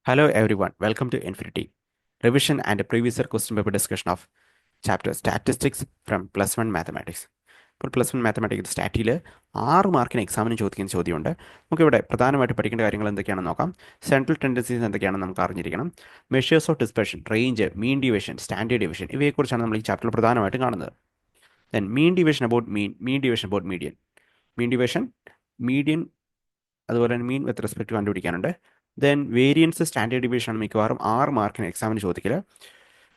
Hello everyone, welcome to Infinity. Revision and a previous year question paper discussion of chapter Statistics from Plus 1 Mathematics. ഇപ്പോൾ plus one mathematics സ്റ്റാറ്റിൽ 6 മാർക്കിന് എക്സാമിന് ചോദിക്കുന്ന ചോദ്യമുണ്ട്. നമുക്കിവിടെ പ്രധാനമായിട്ട് പഠിക്കേണ്ട കാര്യങ്ങൾ എന്തൊക്കെയാണെന്ന് നോക്കാം. സെൻട്രൽ ടെൻഡൻസീസ് എന്തൊക്കെയാണെന്ന് നമുക്ക് അറിഞ്ഞിരിക്കണം. Measures of dispersion, range, mean division, standard division ഇവയെക്കുറിച്ചാണ് നമ്മൾ ഈ ചാപ്റ്ററിൽ പ്രധാനമായിട്ടും കാണുന്നത്. Then mean division about mean division about median, mean division, median, അതുപോലെ തന്നെ മീൻ വിത്ത് റെസ്പെക്ട് കണ്ടുപിടിക്കാനുണ്ട്. ദെൻ വേരിയൻസ്, സ്റ്റാൻഡേർഡ് ഡിവിഷൻ ആണ് മിക്കവാറും 6 മാർക്കിന് എക്സാമിന് ചോദിക്കൽ.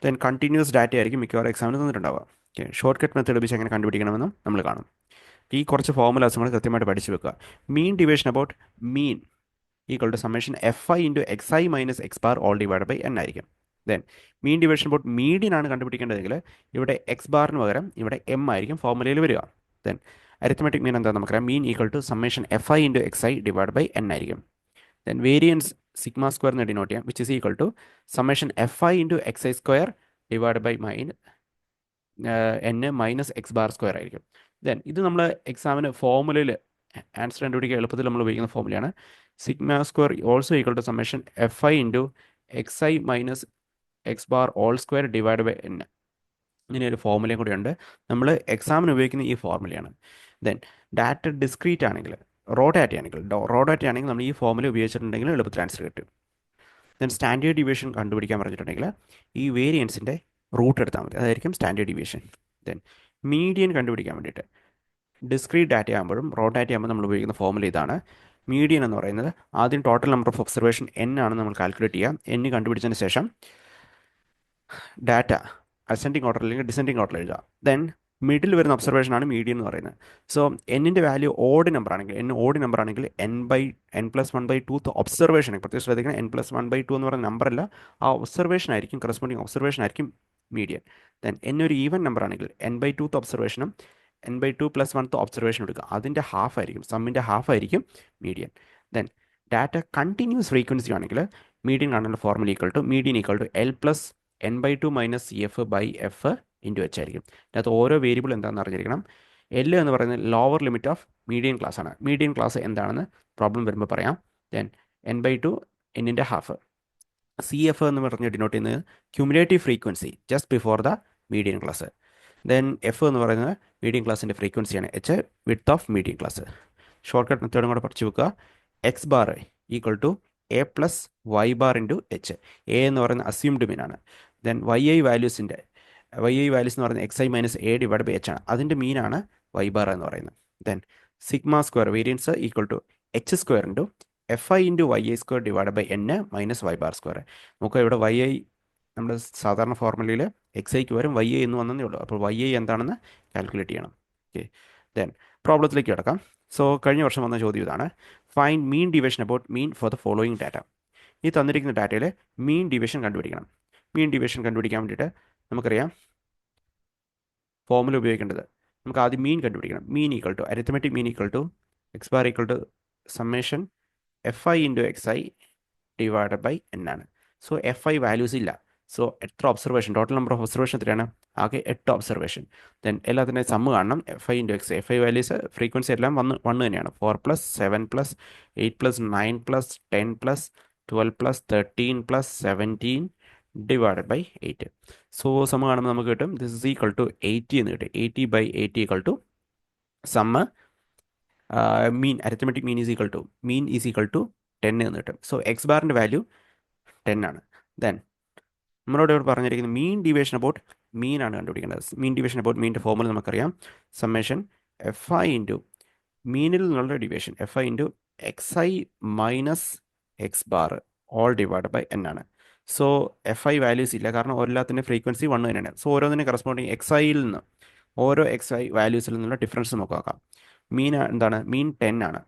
ദെൻ കണ്ടിന്യൂസ് ഡാറ്റ ആയിരിക്കും മിക്കവാറും എക്സാമിന് തന്നിട്ടുണ്ടാവുക. ഓക്കെ, ഷോർട്ട് കട്ട് മെത്തേഡ് ഉപയോഗിച്ച് എങ്ങനെ കണ്ടുപിടിക്കണമെന്നും നമ്മൾ കാണും. ഈ കുറച്ച് ഫോർമുലാസ് നമ്മൾ കൃത്യമായിട്ട് പഠിച്ചു വെക്കുക. Mean division about mean equal to summation F I into X I minus X bar all divide by N ആയിരിക്കും. Then mean division about median ആണ് കണ്ടുപിടിക്കേണ്ടതെങ്കിൽ ഇവിടെ എക്സ് ബാറിന് പകരം ഇവിടെ എം ആയിരിക്കും ഫോർമുലയിൽ വരിക. ദെൻ അരിത്തമെറ്റിക് മീൻ എന്താ നമുക്കറിയാം, mean equal to summation F I into X I divide by N ആയിരിക്കും. ദെൻ വേരിയൻസ് സിഗ്മ സ്ക്വയർ എന്ന് ഡിനോട്ട് ചെയ്യാം, which is equal to summation F I into X I square divide by N minus X bar square ആയിരിക്കും. Then ഇത് നമ്മൾ എക്സാമിന് ഫോർമുലയിൽ answer കണ്ടുപിടിക്കുക എളുപ്പത്തിൽ നമ്മൾ ഉപയോഗിക്കുന്ന ഫോർമുലയാണ്. Sigma square also equal to summation F I into X I minus X bar all square divide by N. ഇങ്ങനെ ഒരു ഫോർമുലയും കൂടി ഉണ്ട്. നമ്മൾ എക്സാമിന് ഉപയോഗിക്കുന്ന ഈ ഫോർമുലയാണ്. ദെൻ ഡാറ്റ ഡിസ്ക്രീറ്റ് ആണെങ്കിൽ, റോ ഡാറ്റ ആണെങ്കിൽ നമ്മൾ ഈ ഫോർമുല ഉപയോഗിച്ചിട്ടുണ്ടെങ്കിൽ എളുപ്പത്തിൽ ആൻസർ കിട്ടും. ദെൻ സ്റ്റാൻഡേർഡ് ഡിവിഷൻ കണ്ടുപിടിക്കാൻ പറഞ്ഞിട്ടുണ്ടെങ്കിൽ ഈ വേരിയൻസിൻ്റെ റൂട്ട് എടുത്താൽ മതി, അതായിരിക്കും സ്റ്റാൻഡേർഡ് ഡിവിഷൻ. ദെൻ മീഡിയൻ കണ്ടുപിടിക്കാൻ വേണ്ടിയിട്ട് ഡിസ്ക്രീറ്റ് ഡാറ്റ ആകുമ്പോഴും റോ ഡാറ്റ ആകുമ്പോൾ നമ്മൾ ഉപയോഗിക്കുന്ന ഫോർമുല ഇതാണ്. മീഡിയൻ എന്ന് പറയുന്നത് ആദ്യം total number of observation N ആണ് നമ്മൾ കാൽക്കുലേറ്റ് ചെയ്യുക. എൻ കണ്ടുപിടിച്ചതിന് ശേഷം ഡാറ്റ അസെൻഡിങ് ഓർഡർ അല്ലെങ്കിൽ ഡിസെൻഡിങ് ഓർഡറിൽ എഴുതുക. ദെൻ മിഡിൽ വരുന്ന ഒബ്സർവേഷൻ ആണ് മീഡിയൻ എന്ന് പറയുന്നത്. സോ എന്നിൻ്റെ വാല്യൂ ഓഡ് നമ്പർ ആണെങ്കിൽ എൻ പ്ലസ് 1/2 ഒബ്സർവേഷൻ, പ്രത്യേകം ശ്രദ്ധിക്കണം, n+1/2 എന്ന് പറയുന്ന നമ്പറല്ല, ആ ഒബ്സർവേഷൻ ആയിരിക്കും, കറസ്പോണ്ടിങ് ഒബ്സർവേഷൻ ആയിരിക്കും മീഡിയൻ. ദെൻ ഒരു ഈവൻ നമ്പർ ആണെങ്കിൽ n/2 ഒബ്സർവേഷനും n/2 + 1 ഒബ്സർവേഷൻ എടുക്കുക, അതിൻ്റെ ഹാഫ് ആയിരിക്കും, സമ്മിൻ്റെ ഹാഫ് ആയിരിക്കും median. Then data continuous frequency ആണെങ്കിൽ മീഡിയൻ കാണാനുള്ള formula median equal to L+n/2 - CF/F into H ആയിരിക്കും. അതിനകത്ത് ഓരോ വേരിയബിൾ എന്താണെന്ന് അറിഞ്ഞിരിക്കണം. എൽ എന്ന് പറയുന്നത് lower limit of median class ആണ്. മീഡിയൻ ക്ലാസ് എന്താണെന്ന് പ്രോബ്ലം വരുമ്പോൾ പറയാം. ദെൻ n/2 എന്നിൻ്റെ ഹാഫ്. CF എന്ന് പറഞ്ഞ് ഡിനോട്ട് ചെയ്യുന്നത് cumulative frequency just before the median class. Then F എന്ന് പറയുന്നത് മീഡിയൻ ക്ലാസിൻ്റെ ഫ്രീക്വൻസിയാണ്. H width of median class. Shortcut മെത്തേഡും കൂടെ പഠിച്ചു വെക്കുക. X bar equal to A + y bar into H. A എന്ന് പറയുന്നത് അസ്യൂംഡ് മീൻ ആണ്. ദെൻ വൈ ഐ വാല്യൂസ് എന്ന് പറയുന്നത് X I minus A divide by H ആണ്. അതിൻ്റെ മീനാണ് വൈ ബാർ എന്ന് പറയുന്നത്. Then sigma square variance equal to H square into F I into Y I square divide by N minus Y bar square. നമുക്ക് ഇവിടെ Y I നമ്മുടെ സാധാരണ ഫോർമുലയിൽ എക്സ് ഐക്ക് വരും വൈ ഐ എന്ന് വന്നതേ ഉള്ളൂ. അപ്പോൾ വൈ ഐ എന്താണെന്ന് കാൽക്കുലേറ്റ് ചെയ്യണം. ഓക്കെ, ദെൻ പ്രോബ്ലത്തിലേക്ക് കിടക്കാം. സോ കഴിഞ്ഞ വർഷം വന്ന ചോദ്യം ഇതാണ്. Find mean division about mean for the following data. ഈ തന്നിരിക്കുന്ന ഡാറ്റയിൽ മീൻ ഡിവിഷൻ കണ്ടുപിടിക്കണം. മീൻ ഡിവിഷൻ കണ്ടുപിടിക്കാൻ വേണ്ടിയിട്ട് നമുക്കറിയാം ഫോർമുല ഉപയോഗിക്കേണ്ടത്. നമുക്ക് ആദ്യം മീൻ കണ്ടുപിടിക്കണം. Mean equal to arithmetic mean equal to X bar equal to summation F I into X I divide by N ആണ്. സോ എഫ് ഐ വാല്യൂസ് ഇല്ല. സോ എത്ര observation, total number of observation എത്രയാണ്? ആകെ 8 observation. Then എല്ലാത്തിൻ്റെ sum കാണണം. F I into X, F I values frequency എല്ലാം one തന്നെയാണ്. 4 + 7 + 8 + 9 + 10 + 12 + 13 + 17 divide by 8. So sum കാണുമ്പോൾ നമുക്ക് കിട്ടും ദിസ് ഇസ് ഈക്വൽ ടു 80 എന്ന് കിട്ടും. 80/80 equal to sum mean arithmetic mean is equal to 10 എന്ന് കിട്ടും. സോ എക്സ് ബാറിൻ്റെ വാല്യൂ 10 ആണ്. ദെൻ നമ്മളോട് ഇവിടെ പറഞ്ഞിരിക്കുന്നത് മീൻ ഡിവിഷൻ അബൌട്ട് മീൻ ആണ് കണ്ടുപിടിക്കേണ്ടത്. മീൻ ഡിവിഷൻ അബൌട്ട് മീൻ്റെ ഫോർമുല നമുക്കറിയാം. സമ്മേഷൻ എഫ് ഐ ഇൻറ്റു മീനിൽ നിന്നുള്ള division F I into X I minus X bar all divide by N ആണ്. സോ എഫ് ഐ വാല്യൂസ് ഇല്ല, കാരണം എല്ലാത്തിൻ്റെ ഫ്രീക്വൻസി 1 തന്നെയാണ്. സോ ഓരോന്നിനും കറസ്പോണ്ടിങ് എക്സ് ഐയിൽ നിന്ന് ഓരോ എക്സ് ഐ വാല്യൂസിൽ നിന്നുള്ള ഡിഫറൻസ് നമുക്ക് നോക്കാം. മീൻ എന്താണ്? മീൻ 10 ആണ്.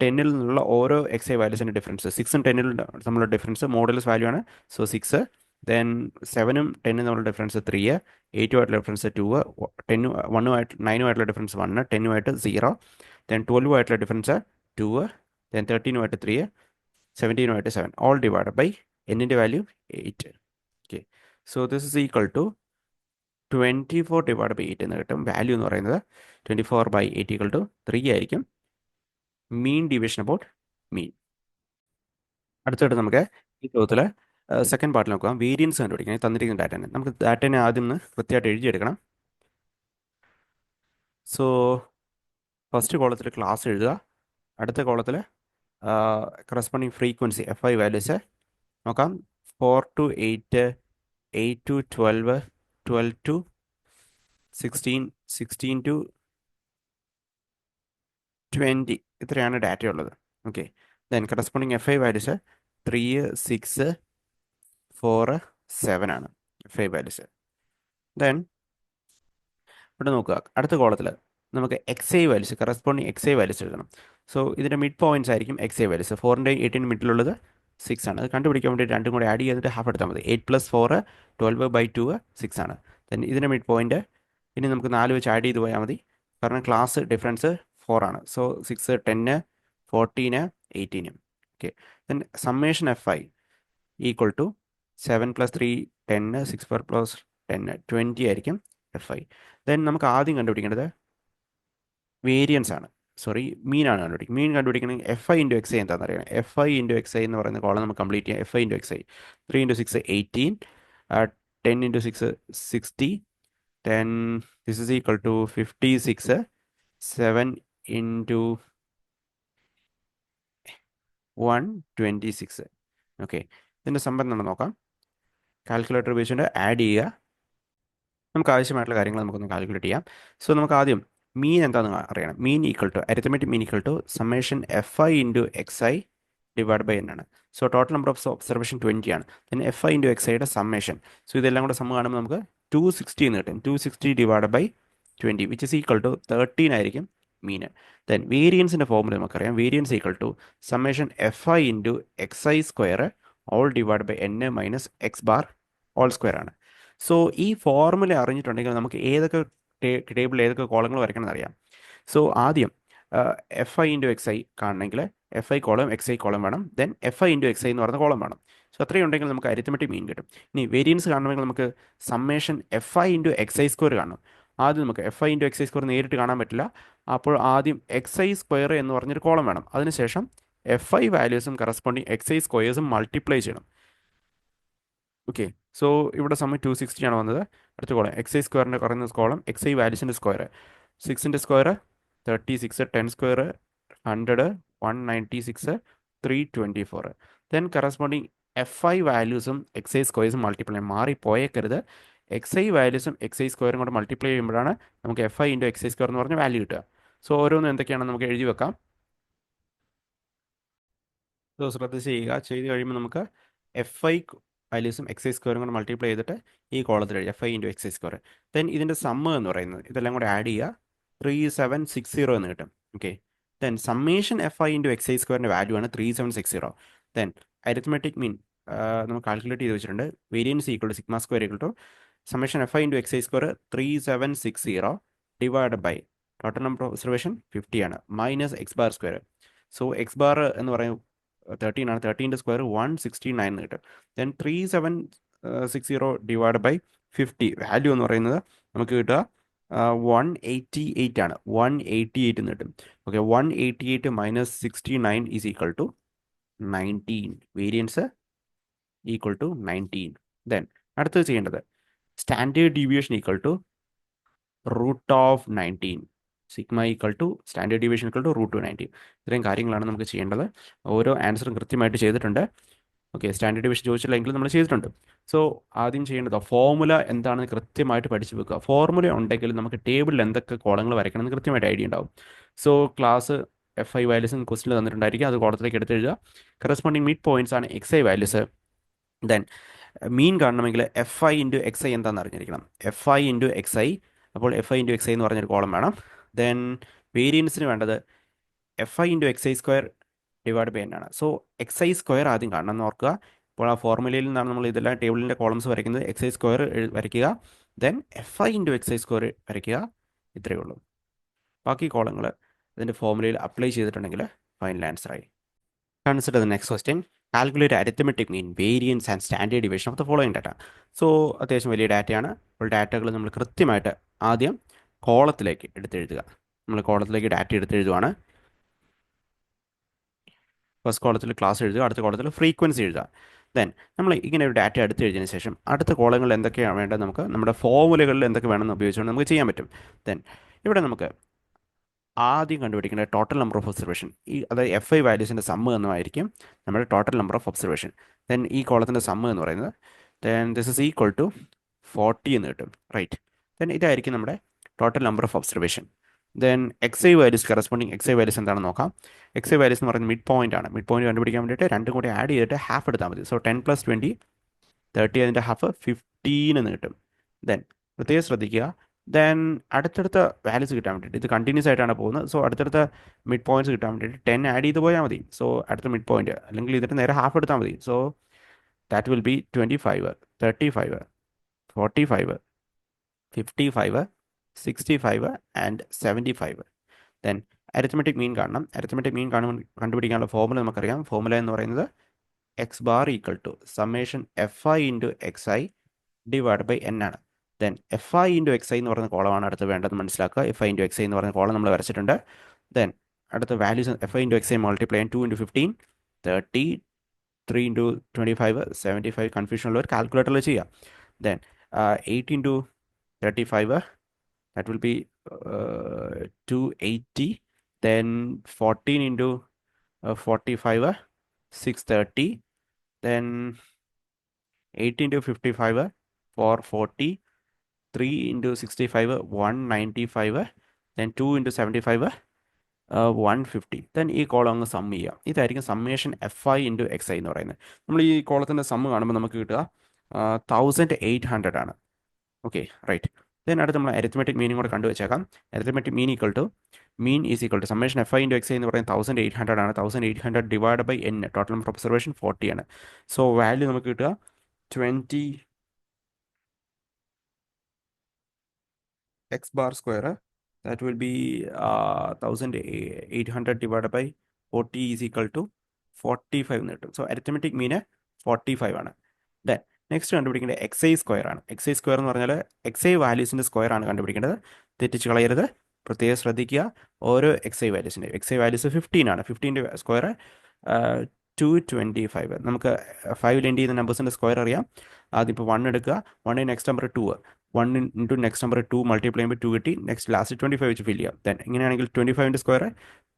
10ൽ നിന്നുള്ള ഓരോ എക്സ് ഐ വാല്യൂസിൻ്റെ ഡിഫറൻസ് 6ഉം 10ൽ തമ്മിലുള്ള ഡിഫറൻസ് മോഡൽസ് വാല്യൂ ആണ്. സോ 6. ദെൻ 7ഉം 10ഉം തമ്മിലുള്ള ഡിഫറൻസ് 3, 8ഉമായിട്ടുള്ള ഡിഫറൻസ് 2, 10 1 9ഉമായിട്ടുള്ള ഡിഫറൻസ് 1, 10ഉമായിട്ട് 0, ദെൻ 12ഉമായിട്ടുള്ള ഡിഫറൻസ് 2, ദെൻ 13ഉമായിട്ട് 3, 17ഉമായിട്ട് 7 ഓൾ ഡിവൈഡ് ബൈ എന്നിൻ്റെ value 8. Okay, so this is equal to 24 divide by 8 എന്ന് കിട്ടും. വാല്യൂ എന്ന് പറയുന്നത് 24/8 ഈക്വൽ ടു 3 ആയിരിക്കും. മീൻ ഡിവിഷൻ അബൌട്ട് മീൻ. അടുത്തായിട്ട് നമുക്ക് ഈ ചോദ്യത്തിൽ സെക്കൻഡ് പാർട്ടിൽ നോക്കുക, വേരിയൻസ് കണ്ടുപിടിക്കണം. ഈ തന്നിരിക്കുന്ന ഡാറ്റനെ നമുക്ക് ഡാറ്റനെ ആദ്യം ഒന്ന് കൃത്യമായിട്ട് എഴുതിയെടുക്കണം. സോ ഫസ്റ്റ് കോളത്തിൽ ക്ലാസ് എഴുതുക, അടുത്ത കോളത്തിൽ കറസ്പോണ്ടിങ് ഫ്രീക്വൻസി FI വാല്യൂസ് നോക്കാം. 4 to 8, 8 to 12, 12 to 16, 16 to 20, ഇത്രയാണ് ഡാറ്റ ഉള്ളത്. Okay, then corresponding FI values 3, 6, 4, 7 ആണ് FI വാല്യൂസ്. ദെൻ ഇവിടെ നോക്കുക, അടുത്ത കോളത്തിൽ നമുക്ക് XI values, corresponding XI values എഴുതണം. സോ ഇതിൻ്റെ മിഡ് പോയിന്റ്സ് ആയിരിക്കും XI വാല്യൂസ്. 4ൻ്റെയും 8ൻ്റെയും മിഡിലുള്ളത് 6 ആണ്. അത് കണ്ടുപിടിക്കാൻ വേണ്ടി രണ്ടും കൂടി ആഡ് ചെയ്തിട്ട് ഹാഫ് എടുത്താൽ മതി. 8 + 4, 12/2, 6 ആണ്. ദെൻ ഇതിൻ്റെ മിഡ് പോയിന്റ് ഇനി നമുക്ക് 4 വെച്ച് ആഡ് ചെയ്ത് പോയാൽ മതി, കാരണം ക്ലാസ് ഡിഫറൻസ് 4 ആണ്. So 6, 10, 14, 18. Okay, then summation FI equal to 7 + 3, 10, 6 + 10, 20 ആയിരിക്കും FI. ദെൻ നമുക്ക് ആദ്യം കണ്ടുപിടിക്കേണ്ടത് വേരിയൻസ് ആണ്, സോറി മീൻ ആണ് കണ്ടുപിടിക്കുന്നത്. മീൻ കണ്ടുപിടിക്കണമെങ്കിൽ FI × XI എന്താണെന്ന് അറിയണം. FI × XI എന്ന് പറയുന്ന കോളം നമുക്ക് കംപ്ലീറ്റ് ചെയ്യാം. FI × XI 3 × 6, 18, 10 × 6, 60, then this is equal to 56, 7 × 1, 26. Okay, ഇതിൻ്റെ സമ്പന്നം നമ്മൾ നോക്കാം. കാൽക്കുലേറ്റർ ഉപയോഗിച്ചുകൊണ്ട് ആഡ് ചെയ്യുക. നമുക്ക് ആവശ്യമായിട്ടുള്ള കാര്യങ്ങൾ നമുക്കൊന്ന് കാൽക്കുലേറ്റ് ചെയ്യാം. സോ നമുക്ക് ആദ്യം മീൻ എന്താണെന്ന് അറിയണം. Mean equal to arithmetic mean equal to summation FI × XI divide by N ആണ്. So total number of observation 20 ആണ്. then FI × XIയുടെ സമ്മേഷൻ, സോ ഇതെല്ലാം കൂടെ സമ്മ് കാണുമ്പോൾ നമുക്ക് 260 എന്ന് കിട്ടും. 260 divide by 20 which is equal to 13 ആയിരിക്കും മീന്. ദെൻ വേരിയൻസിൻ്റെ ഫോർമുല നമുക്കറിയാം. Variance equal to summation FI × XI square all divide by N minus X bar all square ആണ്. സോ ഈ ഫോർമുല അറിഞ്ഞിട്ടുണ്ടെങ്കിൽ നമുക്ക് ഏതൊക്കെ ടേബിളിൽ ഏതൊക്കെ കോളങ്ങൾ വരയ്ക്കണം എന്നറിയാം. സോ ആദ്യം FI × XI കാണണമെങ്കിൽ FI കോളം XI കോളം വേണം. ദെൻ FI × XI എന്ന് പറയുന്ന കോളം വേണം. സോ അത്രയും ഉണ്ടെങ്കിൽ നമുക്ക് അരിത്തമെറ്റിക് മീൻ കിട്ടും. ഇനി വേരിയൻസ് കാണണമെങ്കിൽ നമുക്ക് സമ്മേഷൻ FI × XI സ്ക്വയർ കാണണം. ആദ്യം നമുക്ക് FI × XI സ്ക്വയർ നേരിട്ട് കാണാൻ പറ്റില്ല. അപ്പോൾ ആദ്യം XI സ്ക്വയർ എന്ന് പറഞ്ഞൊരു കോളം വേണം. അതിനുശേഷം FI വാല്യൂസും കറസ്പോണ്ടിങ് XI സ്ക്വയേഴ്സും മൾട്ടിപ്ലൈ ചെയ്യണം. ഓക്കെ, സോ ഇവിടെ സമയം 260 ആണ് വന്നത്. അടുത്ത കോളം XI സ്ക്വയറിൻ്റെ പറയുന്ന കോളം XI വാല്യൂസിൻ്റെ സ്ക്വയർ, 6ൻ്റെ square 36, 10 square 100, 196, 324. Then corresponding FI വാല്യൂസും XI സ്ക്വയേഴ്സും മൾട്ടിപ്ലൈ മാറിപ്പോയേക്കരുത്. XI വാല്യൂസും XI സ്ക്വയറും കൂടെ മൾട്ടിപ്ലൈ ചെയ്യുമ്പോഴാണ് നമുക്ക് FI × XI സ്ക്വയർ എന്ന് പറഞ്ഞ വാല്യൂ കിട്ടുക. സോ ഓരോന്നും എന്തൊക്കെയാണെന്ന് നമുക്ക് എഴുതി വെക്കാം. സോ ശ്രദ്ധിച്ച് ചെയ്യുക. ചെയ്ത് കഴിയുമ്പോൾ നമുക്ക് FI വാല്യൂസും XI സ്ക്വയറും കൂടെ മൾട്ടിപ്ലൈ ചെയ്തിട്ട് ഈ കോളത്തിൽ എഴുതി FI × XI സ്ക്വയർ. ദെൻ ഇതിൻ്റെ സമ്മ് എന്ന് പറയുന്നത് ഇതെല്ലാം കൂടെ ആഡ് ചെയ്യുക, 3760 എന്ന് കിട്ടും. Okay, then summation FI × XI സ്ക്വയറിൻ്റെ വാല്യൂ ആണ് 3760. ദെൻ അരിത്മെറ്റിക് മീൻ നമുക്ക് കാൽക്കുലേറ്റ് ചെയ്ത് വെച്ചിട്ടുണ്ട്. Variance equal to sigma square equal to summation FI × XI square 3760 divide by total number of observation 50 ആണ് minus X bar square. So X bar എന്ന് പറയുന്നത് 13 ആണ്. 13ൻ്റെ square 169 എന്ന് കിട്ടും. ദെൻ 3760 ഡിവൈഡ് ബൈ 50 വാല്യൂ എന്ന് പറയുന്നത് നമുക്ക് കിട്ടുക 188 ആണ്. 188 എന്ന് കിട്ടും. Okay, 188 minus 69 is equal to 19. Variance equal to 19. Then അടുത്തത് ചെയ്യേണ്ടത് standard deviation equal to √19. Sigma equal to standard deviation equal to √19. ഇത്രയും കാര്യങ്ങളാണ് നമുക്ക് ചെയ്യേണ്ടത്. ഓരോ ആൻസറും കൃത്യമായിട്ട് ചെയ്തിട്ടുണ്ട്. ഓക്കെ, സ്റ്റാൻഡേർഡ് ഡിവിഷൻ ചോദിച്ചില്ലെങ്കിൽ നമ്മൾ ചെയ്തിട്ടുണ്ട്. സോ ആദ്യം ചെയ്യേണ്ടത് ഫോർമുല എന്താണെന്ന് കൃത്യമായിട്ട് പഠിച്ചു വെക്കുക. ഫോർമുല ഉണ്ടെങ്കിൽ നമുക്ക് ടേബിളിൽ എന്തൊക്കെ കോളങ്ങൾ വരയ്ക്കണമെന്ന് കൃത്യമായിട്ട് ഐഡിയ ഉണ്ടാവും. സോ ക്ലാസ് FI വാല്യൂസും ക്വസ്റ്റിൽ തന്നിട്ടുണ്ടായിരിക്കും, അത് കോളത്തിലേക്ക് എടുത്ത് എഴുതുക. കറസ്പോണ്ടിങ് മിഡ് പോയിന്റ്സ് ആണ് XI വാല്യൂസ്. ദെൻ മീൻ കാണണമെങ്കിൽ FI × XI എന്താണെന്ന് അറിഞ്ഞിരിക്കണം. FI × XI, അപ്പോൾ FI × XI എന്ന് പറഞ്ഞൊരു കോളം വേണം. ദെൻ വേരിയൻസിന് വേണ്ടത് FI × XI square divide by N ആണ്. സോ XI സ്ക്വയർ ആദ്യം കാണണം എന്ന് ഓർക്കുക. അപ്പോൾ ആ ഫോർമുലയിൽ നിന്നാണ് നമ്മൾ ഇതെല്ലാം ടേബിളിൻ്റെ കോളംസ് വരയ്ക്കുന്നത്. XI സ്ക്വയർ വരയ്ക്കുക, ദെൻ FI × XI സ്ക്വയർ വരയ്ക്കുക. ഇത്രയേ ഉള്ളൂ. ബാക്കി കോളങ്ങൾ ഇതിൻ്റെ ഫോർമുലയിൽ അപ്ലൈ ചെയ്തിട്ടുണ്ടെങ്കിൽ ഫൈനൽ ആൻസറായി. Consider the next question. Calculate arithmetic mean, variance and standard deviation of the following data. So അത്യാവശ്യം വലിയ ഡാറ്റയാണ്. അപ്പോൾ ഡാറ്റകൾ നമ്മൾ കൃത്യമായിട്ട് ആദ്യം കോളത്തിലേക്ക് എടുത്തെഴുതുക. നമ്മൾ കോളത്തിലേക്ക് ഡാറ്റ എടുത്തെഴുതുവാണ്. ഫസ്റ്റ് കോളത്തിൽ ക്ലാസ് എഴുതുക, അടുത്ത കോളത്തിൽ ഫ്രീക്വൻസി എഴുതുക. ദെൻ നമ്മൾ ഇങ്ങനെ ഒരു ഡാറ്റ എടുത്തു കഴിഞ്ഞതിന് ശേഷം അടുത്ത കോളങ്ങളിൽ എന്തൊക്കെയാണ് വേണ്ടത് നമുക്ക് നമ്മുടെ ഫോർമുലകളിൽ എന്തൊക്കെ വേണമെന്ന് ഉപയോഗിച്ചുകൊണ്ട് നമുക്ക് ചെയ്യാൻ പറ്റും. ദെൻ ഇവിടെ നമുക്ക് ആദ്യം കണ്ടുപിടിക്കേണ്ട ടോട്ടൽ നമ്പർ ഓഫ് ഒബ്സർവേഷൻ, അതായത് എഫ് ഐ വാല്യൂസിൻ്റെ സമ്മ് എന്നുമായിരിക്കും നമ്മുടെ total number of observation. Then ഈ കോളത്തിൻ്റെ സമ്മ് എന്ന് പറയുന്നത് then this is equal to 40 എന്ന് കിട്ടും, റൈറ്റ്. ദെൻ ഇതായിരിക്കും നമ്മുടെ total number of observation. Then X I values corresponding X I values എന്താണെന്ന് നോക്കാം. എക്സ് ഐ വാല്യൂസ് എന്ന് പറയുന്നത് മിഡ് പോയിന്റ് ആണ്. മിഡ് പോയിന്റ് കണ്ടുപിടിക്കാൻ വേണ്ടിയിട്ട് രണ്ടും കൂടി ആഡ് ചെയ്തിട്ട് ഹാഫ് എടുത്താൽ മതി. സോ 10 + 20 30, അതിൻ്റെ ഹാഫ് 15 എന്ന് കിട്ടും. ദെൻ പ്രത്യേകം ശ്രദ്ധിക്കുക, ദെൻ അടുത്തടുത്ത വാല്യൂസ് കിട്ടാൻ വേണ്ടിയിട്ട് ഇത് കണ്ടിന്യൂസ് ആയിട്ടാണ് പോകുന്നത്. സോ അടുത്തടുത്ത മിഡ് പോയിന്റ്സ് കിട്ടാൻ വേണ്ടിയിട്ട് 10 ആഡ് ചെയ്ത് പോയാൽ മതി. സോ അടുത്ത മിഡ് പോയിന്റ് അല്ലെങ്കിൽ ഇതിൻ്റെ നേരെ ഹാഫ് എടുത്താൽ മതി. So that will be 25, 35, 45, 55, 65 and 75. Then arithmetic mean കാണണം. അരിത്മെറ്റിക് മീൻ കണ്ടുപിടിക്കാനുള്ള ഫോർമുല നമുക്കറിയാം. ഫോർമുല എന്ന് പറയുന്നത് X bar equal to summation F I into X I divide by N ആണ്. Then F I into X I എന്ന് പറയുന്ന കോളമാണ് അടുത്ത് വേണ്ടത് മനസ്സിലാക്കുക. F I into X I എന്ന് പറയുന്ന കോളം നമ്മൾ വരച്ചിട്ടുണ്ട്. ദെൻ അടുത്ത values F I into X I multiply 2 × 15, 30, 3 × 25, 75. Confusion ഉള്ളവർ കാൽക്കുലേറ്ററിൽ ചെയ്യാം. Then 8 × 35, that will be 280. Then 14 into 45, 630. Then 8 into 55, 440. 3 into 65, 195. Then 2 into 75, 150. Then ഈ കോളം അങ്ങ് സം ചെയ്യാം. ഇതായിരിക്കും summation F I into X I എന്ന് പറയുന്നത്. നമ്മൾ ഈ കോളത്തിൻ്റെ സമ്മ് കാണുമ്പോൾ നമുക്ക് കിട്ടുക 1800 ആണ്. Okay, right. ദെൻ അടുത്ത് നമ്മൾ അരിത്മെറ്റിക് മീനിങ് കൂടെ കണ്ടുവച്ചേക്കാം. Arithmetic mean equal to mean is equal to summation F I into X I എന്ന് പറയുന്നത് 1800 ആണ്. 1800 divide by N, total number observation 40 ആണ്. സോ വാല്യൂ നമുക്ക് കിട്ടുക 20 X bar square, that will be 1800 divide by 40 is equal to 45 എന്ന് കിട്ടും. So arithmetic mean 45 ആണ്. Then next കണ്ടുപിടിക്കേണ്ടത് എക്സ് ഐ സ്ക്വയർ ആണ്. എക്സ് ഐ സ്ക്വയർ എന്ന് പറഞ്ഞാൽ എക്സ് ഐ വാല്യൂസിൻ്റെ സ്ക്വയർ ആണ് കണ്ടുപിടിക്കേണ്ടത്. തെറ്റിച്ച് കളയരുത്, പ്രത്യേകം ശ്രദ്ധിക്കുക. ഓരോ എക്സ് ഐ വാല്യൂസിൻ്റെ എക്സ് ഐ വാല്യൂസ് 15 ആണ്. 15ൻ്റെ സ്ക്വയർ 225. നമുക്ക് 5 എൻഡ് ചെയ്യുന്ന നമ്പേഴ്സിൻ്റെ സ്ക്വയർ അറിയാം. ആദ്യം ഇപ്പോൾ 1 എടുക്കുക, 1 next number 2, 1 into next number 2 multiply ചെയ്യുമ്പോൾ 2 കിട്ടി. നെക്സ്റ്റ് ലാസ്റ്റ് 25 വെച്ച് ഫില്ല് ചെയ്യാം. ദെൻ ഇങ്ങനെയാണെങ്കിൽ 25ൻ്റെ സ്ക്വയർ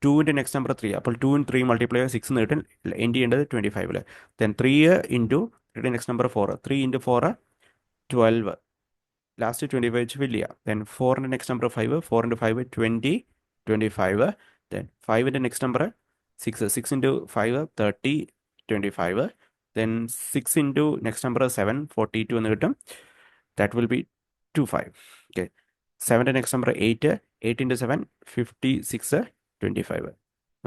2 നെക്സ്റ്റ് നമ്പർ 3, അപ്പോൾ 2 × 3 മൾട്ടിപ്ലൈ 6 എന്ന് കിട്ടും. എൻഡ് ചെയ്യേണ്ടത് 25. Then 3 into next number 4, 3 × 4 12, last 25 വെച്ച് ഫില്ല് ചെയ്യാം. ദെൻ 4ൻ്റെ നെക്സ്റ്റ് നമ്പർ 5, 4 × 5 20, 25. ദെൻ 5ൻ്റെ next number 6, 6 × 5 30, 25. Then 6 into next number 7, 42 എന്ന് കിട്ടും. That will be 25. ഓക്കെ, 7ൻ്റെ നെക്സ്റ്റ് നമ്പർ 8, 8 × 7 56, 25.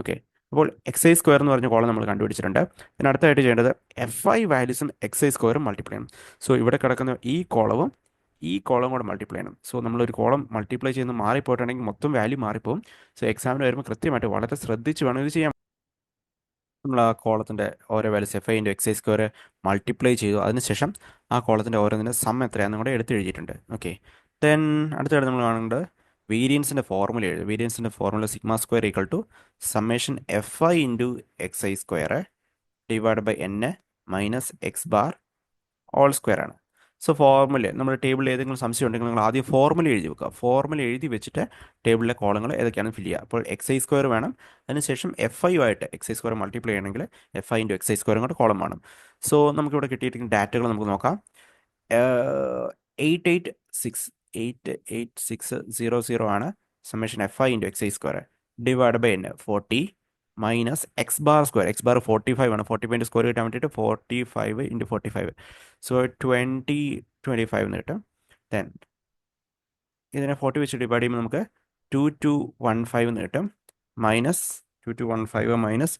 ഓക്കെ, അപ്പോൾ എക്സ് ഐ സ്ക്വയർ എന്ന് പറഞ്ഞ കോളം നമ്മൾ കണ്ടുപിടിച്ചിട്ടുണ്ട്. പിന്നെ അടുത്തായിട്ട് ചെയ്യേണ്ടത് എഫ് ഐ വാല്യൂസും എക്സ് ഐ സ്ക്വയറും മൾട്ടിപ്ലൈ ചെയ്യണം. സോ ഇവിടെ കിടക്കുന്ന ഈ കോളവും ഈ കോളം കൂടെ മൾട്ടിപ്ലൈ ചെയ്യണം. സോ നമ്മളൊരു കോളം മൾട്ടിപ്ലൈ ചെയ്യുന്ന മാറിപ്പോയിട്ടുണ്ടെങ്കിൽ മൊത്തം വാല്യൂ മാറിപ്പോകും. സോ എക്സാമിന് വരുമ്പോൾ കൃത്യമായിട്ട് വളരെ ശ്രദ്ധിച്ച് വേണം ഇത് ചെയ്യാൻ. നമ്മൾ ആ കോളത്തിൻ്റെ ഓരോ values F I into X I square multiply ചെയ്തു. അതിനുശേഷം ആ കോളത്തിൻ്റെ ഓരോന്നിൻ്റെ സം എത്രയാണെന്നും കൂടെ എടുത്ത് എഴുതിയിട്ടുണ്ട്. ഓക്കെ, ദെൻ അടുത്തായിട്ട് നമ്മൾ കാണേണ്ടത് വേരിയൻസിൻ്റെ ഫോർമുല എഴുതും. വേരിയൻസിൻ്റെ formula sigma square equal to summation F I into X I square divide by N minus X bar all square ആണ്. സോ ഫോർമുല നമ്മുടെ ടേബിളിൽ ഏതെങ്കിലും സംശയം ഉണ്ടെങ്കിൽ നിങ്ങൾ ആദ്യം ഫോർമുല എഴുതി വെക്കുക. ഫോർമുല എഴുതി വെച്ചിട്ട് ടേബിളിലെ കോളങ്ങൾ ഏതൊക്കെയാണെന്ന് ഫില്ല് ചെയ്യുക. അപ്പോൾ എക്സ് ഐ സ്ക്വയർ വേണം. അതിനുശേഷം എഫ് ഐ ആയിട്ട് എക്സ് ഐ സ്ക്വയർ മൾട്ടിപ്ലൈ ചെയ്യണമെങ്കിൽ F I into X I സ്ക്വയറും കൂടെ കോളം വേണം. സോ നമുക്കിവിടെ കിട്ടിയിരിക്കുന്ന ഡാറ്റകൾ നമുക്ക് നോക്കാം. 88600 ആണ് summation F I into X I square divide by N 40 minus X bar square. X bar 45 ആണ്. 45ൻ്റെ സ്ക്വയർ കിട്ടാൻ വേണ്ടിയിട്ട് 45 × 45, സോ 25 എന്ന് കിട്ടും. ദെൻ ഇതിനെ 40 വെച്ച് ഡിവൈഡ് ചെയ്യുമ്പോൾ നമുക്ക് 2215 എന്ന് കിട്ടും. Minus 2215 minus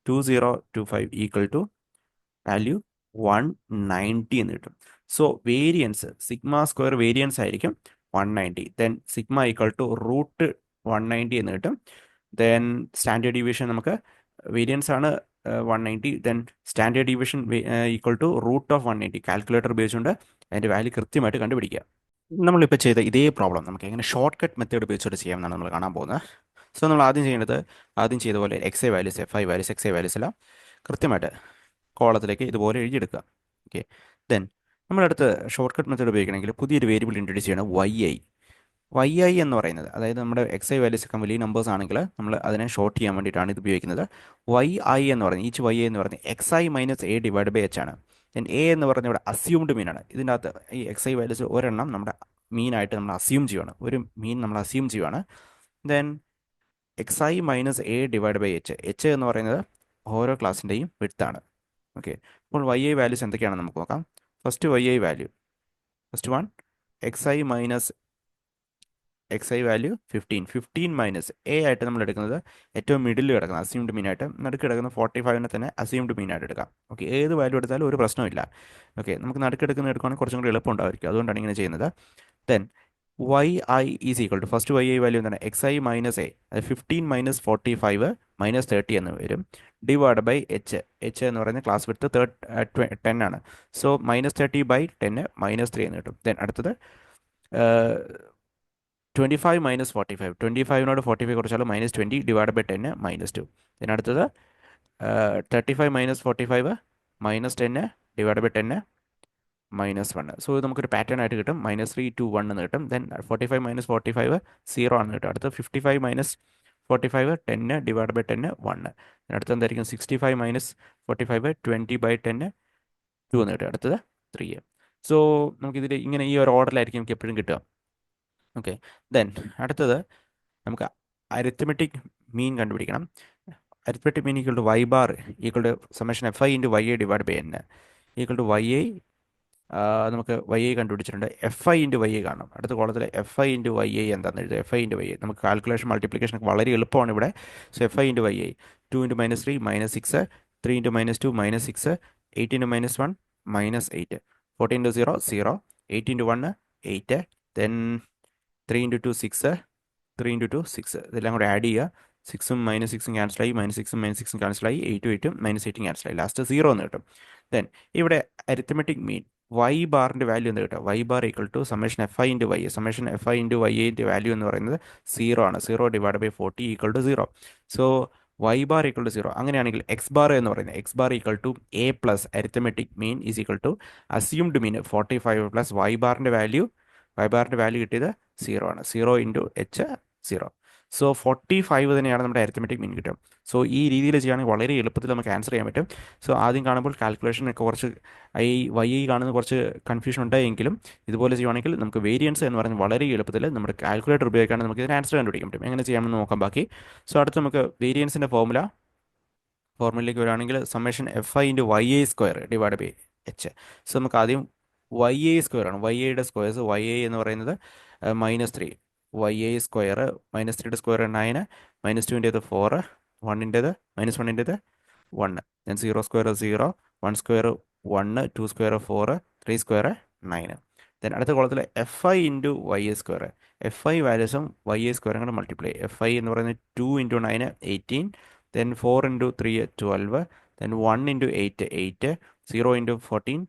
2025 equal to value 190 എന്ന് കിട്ടും. So variance sigma square variance ആയിരിക്കും 190. ദെൻ സിഗ്മ ഈക്വൽ ടു √190 എന്ന് കിട്ടും. ദെൻ സ്റ്റാൻഡേർഡ് ഡീവിയേഷൻ നമുക്ക് വേരിയൻസ് ആണ് 190. Then standard deviation equal to √190. Calculator ഉപയോഗിച്ചുകൊണ്ട് അതിൻ്റെ വാല്യൂ കൃത്യമായിട്ട് കണ്ടുപിടിക്കുക. നമ്മളിപ്പോൾ ചെയ്ത ഇതേ പ്രോബ്ലം നമുക്ക് എങ്ങനെ ഷോർട്ട് കട്ട് മെത്തേഡ് ഉപയോഗിച്ചുകൊണ്ട് ചെയ്യാമെന്നാണ് നമ്മൾ കാണാൻ പോകുന്നത്. സോ നമ്മൾ ആദ്യം ചെയ്ത പോലെ X I values F I values X I values എല്ലാം കൃത്യമായിട്ട് കോളത്തിലേക്ക് ഇതുപോലെ എഴുതിയെടുക്കുക. ഓക്കെ, ദെൻ നമ്മളടുത്ത് ഷോർട്ട് കട്ട് മെത്തേഡ് ഉപയോഗിക്കണമെങ്കിൽ പുതിയൊരു വേരിയബിൾ ഇൻട്രൊഡ്യൂസ് ചെയ്യണം വൈ ഐ എന്ന് പറയുന്നത്, അതായത് നമ്മുടെ എക്സ് ഐ വാല്യൂസ് ഒക്കെ വലിയ നമ്പേഴ്സ് ആണെങ്കിൽ നമ്മൾ അതിനെ ഷോർട്ട് ചെയ്യാൻ വേണ്ടിയിട്ടാണ് ഇത് ഉപയോഗിക്കുന്നത്. വൈ ഐ എന്ന് പറയുന്നത് ഈച്ച് വൈ ഐ എന്ന് പറയുന്നത് X I minus A divide by H ആണ്. ദെൻ എ എന്ന് പറയുന്നത് ഇവിടെ അസ്യൂംഡ് മീൻ ആണ്. ഇതിൻ്റെ അകത്ത് ഈ എക്സ് ഐ വാല്യൂസ് ഒരെണ്ണം നമ്മുടെ മീനായിട്ട് നമ്മൾ അസ്യൂം ചെയ്യുവാണ്, ഒരു മീൻ നമ്മൾ അസ്യൂം ചെയ്യുവാണ്. Then X I minus A divide by H എന്ന് പറയുന്നത് ഓരോ ക്ലാസ്സിൻ്റെയും വിഡ്ത്താണ്. ഓക്കെ, അപ്പോൾ വൈ ഐ വാല്യൂസ് എന്തൊക്കെയാണെന്ന് നമുക്ക് നോക്കാം. First Y I value, first one X I value 15 minus A ആയിട്ട് നമ്മൾ എടുക്കുന്നത് ഏറ്റവും മിഡിൽ കിടക്കുന്ന അസ്യൂംഡ് മീൻ ആയിട്ട്, നടുക്ക് കിടക്കുന്ന 45 തന്നെ അസ്യൂംഡ് മീൻ ആയിട്ട് എടുക്കാം. ഓക്കെ, ഏത് വാല്യൂ എടുത്താലും ഒരു പ്രശ്നമില്ല. ഓക്കെ, നമുക്ക് നടുക്കെടുക്കുന്ന എടുക്കുകയാണെങ്കിൽ കുറച്ചും കൂടി എളുപ്പം ഉണ്ടായിരിക്കും, അതുകൊണ്ടാണ് ഇങ്ങനെ ചെയ്യുന്നത്. Then Y I is equal to first Y I value എന്താണ്, എക്സ് ഐ മൈനസ് എ, അത് 15 മൈനസ് 45 മൈനസ് 30 എന്ന് വരും, ഡിവൈഡ് ബൈ എച്ച് എന്ന് പറയുന്നത് ക്ലാസ് വിഡ്ത്ത് 10 ആണ്. സോ -30/10 -3 എന്ന് കിട്ടും. ദെൻ അടുത്തത് 25 മൈനസ് 45, 25നോട് 45 കുറച്ചാൽ -20 ഡിവൈഡ് ബൈ 10 -2. ഇതിനടുത്തത് 35 മൈനസ് 45 -10 ഡിവൈഡ് ബൈ 10 -1. സോ ഇത് നമുക്കൊരു പാറ്റേൺ ആയിട്ട് കിട്ടും, -3 to 1 എന്ന് കിട്ടും. ദെൻ 45 മൈനസ് 45 0 ആണെന്ന് കിട്ടും. അടുത്ത് 55 മൈനസ് 45 10 ഡിവൈഡ് ബൈ 10 1. അടുത്ത് എന്തായിരിക്കും 65 മൈനസ് 45 20 ബൈ 10 2 എന്ന് കിട്ടും. അടുത്തത് 3. സോ നമുക്കിതിൽ ഇങ്ങനെ ഈ ഒരു ഓർഡറിലായിരിക്കും നമുക്ക് എപ്പോഴും കിട്ടുക. ഓക്കെ, ദെൻ അടുത്തത് നമുക്ക് അരിത്മെറ്റിക് മീൻ കണ്ടുപിടിക്കണം. Arithmetic mean equal to Y bar equal to summation F I into Y I divide by N equal to Y I. നമുക്ക് വൈ ഐ കണ്ടുപിടിച്ചിട്ടുണ്ട്, F I into Y I കാണണം. അടുത്ത കോളത്തിൽ F I into Y I എന്താണെന്ന് എഴുതുക. F I into Y I നമുക്ക് calculation multiplication ഒക്കെ വളരെ എളുപ്പമാണ് ഇവിടെ. So F I into Y I 2 into -3 -6, 3 into -2 -6, 8 into -1 -8, 14 into 0 0, 8 into 1 8, then 3 into 2 6, 3 into 2 6, ഇതെല്ലാം കൂടെ ആഡ് ചെയ്യുക. 6ഉം -6ഉം ക്യാൻസലായി, -6ഉം -6ഉം ക്യാൻസലായി, 8ഉം 8ഉം -8ഉം ക്യാൻസലായി, ലാസ്റ്റ് 0 എന്ന് കിട്ടും. ദെൻ ഇവിടെ അരിത്മെറ്റിക് മീൻ വൈ ബാറിൻ്റെ വാല്യൂ എന്ന് കിട്ടും. Y bar equal to summation F I into Y A. Summation F I into Y എൻ്റെ വാല്യൂ എന്ന് പറയുന്നത് 0 ആണ്. 0 divide by 40 equal to 0. So Y bar equal to 0. അങ്ങനെയാണെങ്കിൽ എക്സ് ബാർ എന്ന് പറയുന്നത് X bar equal to A plus arithmetic mean is equal to assumed mean 45 plus Y ബാറിൻ്റെ value കിട്ടിയത് 0 ആണ്. 0 ഇൻറ്റു എച്ച് 0. സോ 45 തന്നെയാണ് നമ്മുടെ അരിത്മെറ്റിക് മീൻ കിട്ടും. So ഈ രീതിയിൽ ചെയ്യുകയാണെങ്കിൽ വളരെ എളുപ്പത്തിൽ നമുക്ക് ആൻസർ ചെയ്യാൻ പറ്റും. സോ ആദ്യം കാണുമ്പോൾ കാൽക്കുലേഷനൊക്കെ കുറച്ച് വൈ കാണുന്ന കുറച്ച് കൺഫ്യൂഷൻ ഉണ്ടായെങ്കിലും ഇതുപോലെ ചെയ്യുവാണെങ്കിൽ നമുക്ക് വേരിയൻസ് എന്ന് പറയുന്നത് വളരെ എളുപ്പത്തിൽ നമ്മുടെ കാൽക്കുലേറ്റർ ഉപയോഗിക്കുകയാണെങ്കിൽ നമുക്ക് ഇതിന് ആൻസർ കണ്ടുപിടിക്കാൻ പറ്റും. എങ്ങനെ ചെയ്യാമെന്ന് നോക്കാം ബാക്കി. സോ അടുത്ത് നമുക്ക് വേരിയൻസിൻ്റെ ഫോർമുലയിലേക്ക് വരികയാണെങ്കിൽ summation F I into Y I square divide by H. So നമുക്ക് ആദ്യം വൈ ഐ സ്ക്വയർ ആണ്. വൈ ഐയുടെ സ്ക്വയർസ് വൈ ഐ എന്ന് പറയുന്നത് -3, വൈ ഐ സ്ക്വയർ -3യുടെ സ്ക്വയർ 9, -2ൻ്റേത് 4, -1ൻ്റേത് 1, then 0 square 0, 1 square 1, 2 square 4, 3 square 9. Then അടുത്ത കോളത്തിൽ F I into Y I square. F I വാല്യൂസും വൈ ഐ സ്ക്വയറും കൂടെ മൾട്ടിപ്ലൈ. എഫ് ഐ എന്ന് പറയുന്നത് 2 into 9 18, then 4 into 3 12, then 1 into 8 8, 0 into 14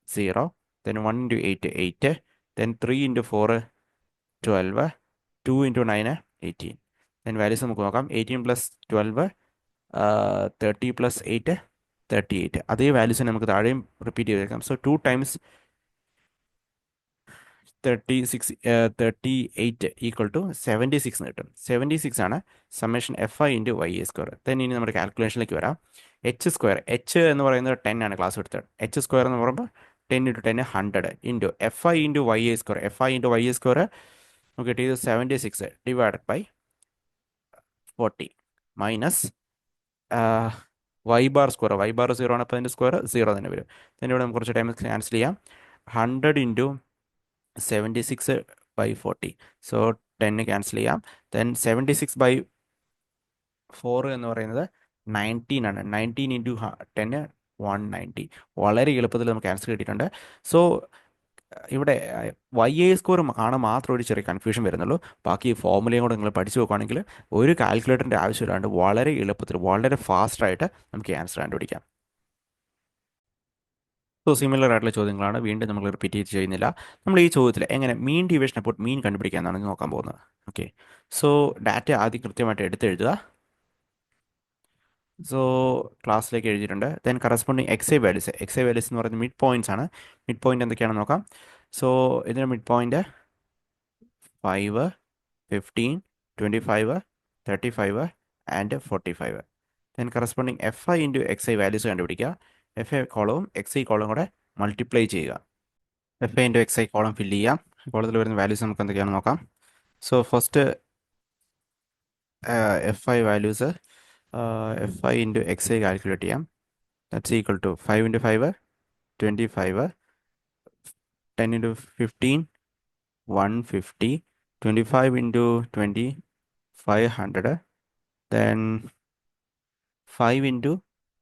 0, then 1 into 8 8, then 3 into 4 12, 2 into 9 18. then values നമുക്ക് നോക്കാം. 18 plus 12 30 plus 8 38. അതേ വാല്യൂസ് നമുക്ക് താഴെയും റിപ്പീറ്റ് ചെയ്തേക്കാം. സോ 2 times 38 ഈക്വൽ ടു 76 എന്ന് കിട്ടും. 76 ആണ് summation F I into Y A square. Then ഇനി നമ്മുടെ കാൽക്കുലേഷനിലേക്ക് വരാം. എച്ച് സ്ക്വയർ, എച്ച് എന്ന് പറയുന്നത് 10 ആണ് ക്ലാസ് എടുത്തത്. എച്ച് സ്ക്വയർ എന്ന് പറയുമ്പോൾ 10 into 10 100 into F I into Y A square. F I into Y A square നമുക്ക് കിട്ടിയത് 76 divided by 40 minus Y bar square. Y bar 0 ആണ്, അപ്പോൾ അതിൻ്റെ സ്ക്വയർ 0 തന്നെ വരും. then ഇവിടെ നമുക്ക് കുറച്ച് ടൈം ക്യാൻസൽ ചെയ്യാം. 100 ഇൻറ്റു 76 ബൈ 40. സോ 10 ക്യാൻസൽ ചെയ്യാം. ദെൻ 76 ബൈ 4 എന്ന് പറയുന്നത് 19 ആണ്. 19 ഇൻറ്റു 10 190. വളരെ എളുപ്പത്തിൽ നമുക്ക് ആൻസർ കിട്ടിയിട്ടുണ്ട്. സോ ഇവിടെ വൈ എ സ്കോർ കാണാൻ മാത്രം ഒരു ചെറിയ കൺഫ്യൂഷൻ വരുന്നുള്ളൂ. ബാക്കി ഫോർമുലയും കൂടെ നിങ്ങൾ പഠിച്ചു നോക്കുകയാണെങ്കിൽ ഒരു കാൽക്കുലേറ്ററിൻ്റെ ആവശ്യമില്ലാണ്ട് വളരെ എളുപ്പത്തിൽ വളരെ ഫാസ്റ്റായിട്ട് നമുക്ക് ആൻസർ കണ്ടുപിടിക്കാം. സോ സിമിലർ ആയിട്ടുള്ള ചോദ്യങ്ങളാണ്, വീണ്ടും നമ്മൾ റിപ്പീറ്റ് ചെയ്യുന്നില്ല. നമ്മൾ ഈ ചോദ്യത്തിൽ എങ്ങനെ മീൻ ഡിവിഷൻ അപ്പോൾ മീൻ കണ്ടുപിടിക്കാമെന്നാണ് നോക്കാൻ പോകുന്നത്. ഓക്കെ, സോ ഡാറ്റ ആദ്യം കൃത്യമായിട്ട് എടുത്തെഴുതുക. സോ ക്ലാസ്സിലേക്ക് എഴുതിയിട്ടുണ്ട്. Then corresponding X I values എന്ന് പറയുന്നത് മിഡ് പോയിന്റ്സ് ആണ്. മിഡ് പോയിന്റ് എന്തൊക്കെയാണെന്ന് നോക്കാം. സോ ഇതിൻ്റെ mid point 5, 15, 25, 35 and 45. Then corresponding F I into X I values കണ്ടുപിടിക്കുക. എഫ് ഐ കോളവും എക്സ് ഐ കോളവും കൂടെ മൾട്ടിപ്ലൈ ചെയ്യുക. F I into X I column fill ചെയ്യാം. കോളത്തിൽ വരുന്ന വാല്യൂസ് നമുക്ക് എന്തൊക്കെയാണെന്ന് നോക്കാം. So first F I values F I into X I calculate ചെയ്യാം. That's equal to 5 into 5 25, 10 into 15 150, 25 into 20 500, then 5 into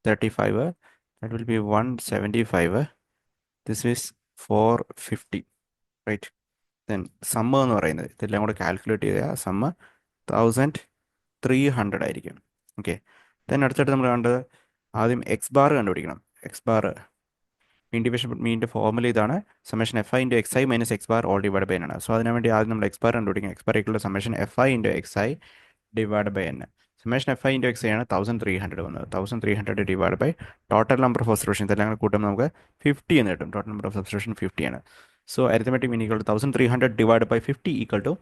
35 that will be 175. This is 450, right? Then sum എന്ന് പറയുന്നത് ഇതെല്ലാം കൂടെ കാൽക്കുലേറ്റ് ചെയ്താൽ സമ്മ് 1300 ആയിരിക്കും. ഓക്കെ, ദെൻ അടുത്തായിട്ട് നമ്മൾ കണ്ടത് ആദ്യം എക്സ് ബാർ കണ്ടുപിടിക്കണം. എക്സ് ബാർ മീൻ ഡിവിഷൻ മീൻ്റെ ഫോർമുല ഇതാണ്, summation F I into X I minus X bar all divide by N ആണ്. സോ അതിനു വേണ്ടി ആദ്യം നമ്മൾ എക്സ് ബാർ കണ്ടുപിടിക്കണം. X bar equal to summation F I into X I divide by N. Summation F I into X I ആണ് 1300 വന്നത്. 1300 divide by total number of observation ഇതെല്ലാം കൂടെ കൂട്ടുമ്പോൾ നമുക്ക് 50 എന്ന് കിട്ടും. ടോട്ടൽ നമ്പർ ഓഫ് ഒബ്സർവേഷൻ 50 ആണ്. So arithmetic mean equal to 1300 divide by 50 equal to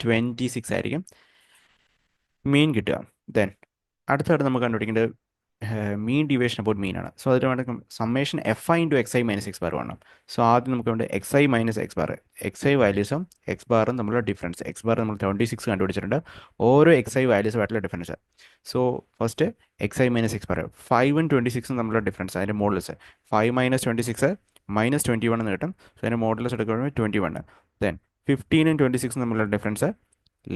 26 ആയിരിക്കും മീൻ കിട്ടുക. ദെൻ അടുത്തായിട്ട് നമുക്ക് കണ്ടുപിടിക്കേണ്ടത് മീൻ ഡിവിഷൻ അബൌട്ട് മീൻ ആണ്. സോ അതിന് വേണ്ട summation F I into X I minus X bar വേണം. സോ ആദ്യം നമുക്ക് വേണ്ട X I minus X bar, X I വാല്യൂസും എക്സ് ബാറും തമ്മിലുള്ള ഡിഫറൻസ്. എക്സ് ബാർ നമ്മൾ 26 കണ്ടുപിടിച്ചിട്ടുണ്ട്. ഓരോ എക്സ് ഐ വാല്യൂസുമായിട്ടുള്ള difference. So first X I minus X bar 5ഉം 26ഉം തമ്മിലുള്ള ഡിഫറൻസ്, അതിൻ്റെ മോഡൽസ് 5 മൈനസ് 26 മൈനസ് 21 എന്ന് കിട്ടും. സോ അതിൻ്റെ മോഡൽസ് എടുക്കുമ്പോൾ 21. ദെൻ 15ഉം 26ഉം തമ്മിലുള്ള ഡിഫറൻസ്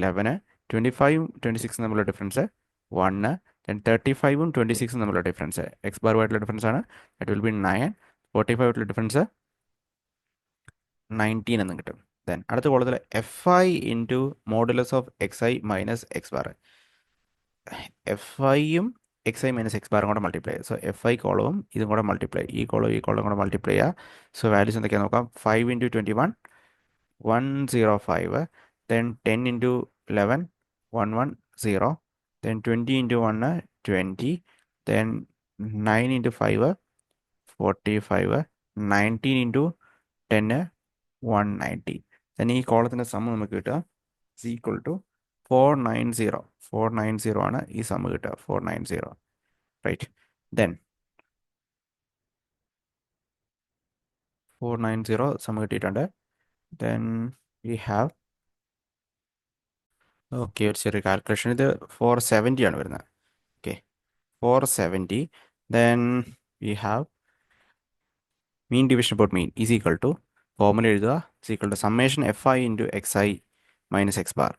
11, 25ഉം 26ഉം തമ്മിലുള്ള ഡിഫറൻസ് 1, then 35ഉം 26ഉം തമ്മിലുള്ള ഡിഫറൻസ് എക്സ് ബാറുമായിട്ടുള്ള ഡിഫറൻസ് ആണ്. That will B 9. 45 ആയിട്ടുള്ള ഡിഫറൻസ് 19 എന്ന് കിട്ടും. ദെൻ അടുത്ത കോളത്തിൽ F I into modulus of X I minus X bar. F ഐയും എക്സ് ഐ മൈനസ് എക്സ് ബാറും കൂടെ മൾട്ടിപ്ലൈ. സോ എഫ് ഐ കോളവും ഇതും കൂടെ മൾട്ടിപ്ലൈ, ഈ കോളം കൂടെ മൾട്ടിപ്ലൈ ചെയ്യുക. സോ വാല്യൂസ് എന്തൊക്കെയാണെന്ന് നോക്കാം. 5 into 21 105, then 10 into 11 110, then 20 into 1 20, then 9 into 5 45, 19 into 10 190. then ഈ കോളത്തിൻ്റെ സമ്മ് നമുക്ക് കിട്ടുക is equal to 490 ആണ് ഈ സമ്മ് കിട്ടുക. 490, റൈറ്റ്. ദെൻ 490 സമ്മ് കിട്ടിയിട്ടുണ്ട്. ദെൻ വി ഹാവ് ഓക്കെ ഒരു ചെറിയ കാൽക്കുലേഷൻ. ഇത് 470 ആണ് വരുന്നത്. Okay 470. Then we have mean division about mean is equal to formula എഴുതുക. Is equal to summation F I into X I minus X bar.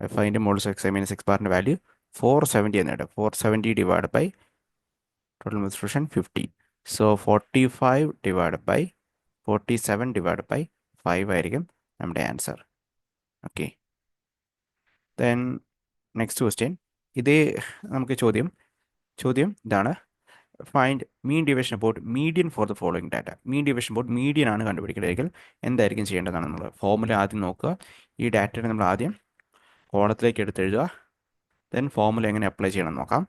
F ഐൻ്റെ models X I minus X ബാറിൻ്റെ value 470 എന്ന് കിട്ടും. 470 divide by total expression 50. So 45 divide by 47 divide by 5 ആയിരിക്കും നമ്മുടെ answer. Okay, then next question. ഇതേ നമുക്ക് ചോദ്യം ഇതാണ്. Find mean division about median for the following data. Mean division about median ആണ് കണ്ടുപിടിക്കുന്നതെങ്കിൽ എന്തായിരിക്കും ചെയ്യേണ്ടതാണെന്നുള്ളത് ഫോർമുല ആദ്യം നോക്കുക. ഈ ഡാറ്റയെ നമ്മൾ ആദ്യം കോളത്തിലേക്ക് എടുത്തെഴുതുക. ദെൻ ഫോർമുല എങ്ങനെ അപ്ലൈ ചെയ്യണം നോക്കാം.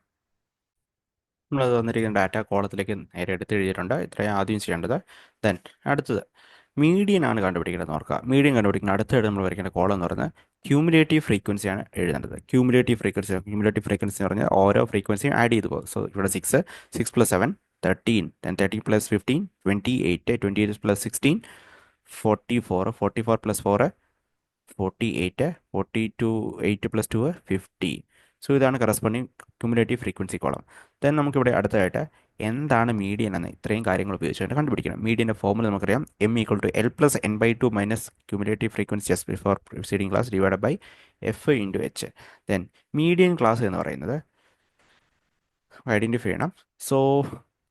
നമ്മളത് തന്നിരിക്കുന്ന ഡാറ്റ കോളത്തിലേക്ക് നേരെ എടുത്തെഴുതിയിട്ടുണ്ട്. ഇത്രയും ആദ്യം ചെയ്യേണ്ടത്. ദെൻ അടുത്തത് മീഡിയൻ ആണ് കണ്ടുപിടിക്കേണ്ടത് നോക്കുക. മീഡിയൻ കണ്ടുപിടിക്കുന്ന അടുത്തായിട്ട് നമ്മൾ വരയ്ക്കേണ്ട കോളം എന്ന് പറയുന്നത് ക്യൂമുലേറ്റീവ് ഫ്രീക്വൻസിയാണ് എഴുതേണ്ടത്. ക്യൂമുലേറ്റീവ് ഫ്രീക്വൻസി എന്ന് പറഞ്ഞാൽ ഓരോ ഫ്രീക്വൻസിയും ആഡ് ചെയ്ത് പോകും. സോ ഇവിടെ 6 + 7 13, then 13 + 15 28, 28 + 16 44, 44 + 4 48, 42 8 + 2 50. സോ ഇതാണ് corresponding cumulative frequency column. Then നമുക്കിവിടെ അടുത്തതായിട്ട് എന്താണ് മീഡിയൻ എന്ന് ഇത്രയും കാര്യങ്ങൾ ഉപയോഗിച്ചുകൊണ്ട് കണ്ടുപിടിക്കണം. മീഡിയൻ്റെ ഫോർമുല നമുക്കറിയാം. M = L + n/2 minus cumulative frequency just before preceding class divide by F into H. Then median class എന്ന് പറയുന്നത് ഐഡൻറ്റിഫൈ ചെയ്യണം. സോ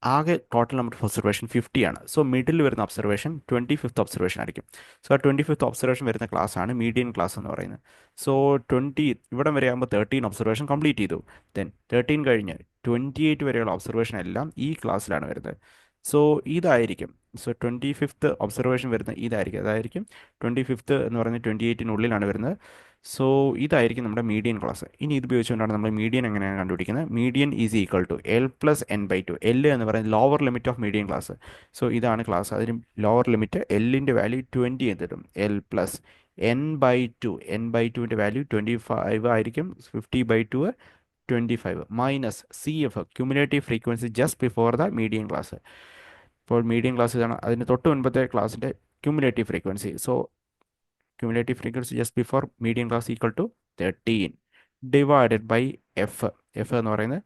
ആകെ ടോട്ടൽ നമ്പർ ഓഫ് ഒബ്സർവേഷൻ 50 ആണ്. സോ മിഡിൽ വരുന്ന ഒബ്സർവേഷൻ 25th ഒബ്സർവേഷൻ ആയിരിക്കും. സോ ആ 25th observation വരുന്ന class ആണ് മീഡിയൻ ക്ലാസ് എന്ന് പറയുന്നത്. സോ 20 ഇവിടം വരെ ആകുമ്പോൾ 13 ഒബ്സർവേഷൻ കംപ്ലീറ്റ് ചെയ്തു. ദെൻ 13 കഴിഞ്ഞ് 28 വരെയുള്ള ഒബ്സർവേഷൻ എല്ലാം ഈ ക്ലാസ്സിലാണ് വരുന്നത്. സോ ഇതായിരിക്കും. സോ 25th ഒബ്സർവേഷൻ വരുന്ന ഇതായിരിക്കും. അതായിരിക്കും 25th എന്ന് പറയുന്നത് 28-നുള്ളിലാണ് വരുന്നത്. സോ ഇതായിരിക്കും നമ്മുടെ മീഡിയൻ ക്ലാസ്. ഇനി ഇത് ഉപയോഗിച്ചുകൊണ്ടാണ് നമ്മൾ മീഡിയൻ എങ്ങനെയാണ് കണ്ടുപിടിക്കുന്നത്. Median is equal to L+n/2. L എന്ന് പറയുന്നത് lower limit of median class. So ഇതാണ് ക്ലാസ്. അതിന് ലോവർ ലിമിറ്റ് എല്ലിൻ്റെ വാല്യൂ 20 എന്ന് തരും. L+n/2. n/2ൻ്റെ വാല്യൂ 25 ആയിരിക്കും. 50/2 25 minus CF cumulative frequency just before the median class. ഇപ്പോൾ മീഡിയൻ ക്ലാസ് ഇതാണ്. അതിന് തൊട്ട് മുൻപത്തെ ക്ലാസ്സിൻ്റെ cumulative frequency. So cumulative frequency just before median class equal to 13 divided by f എന്ന് പറയുന്നത്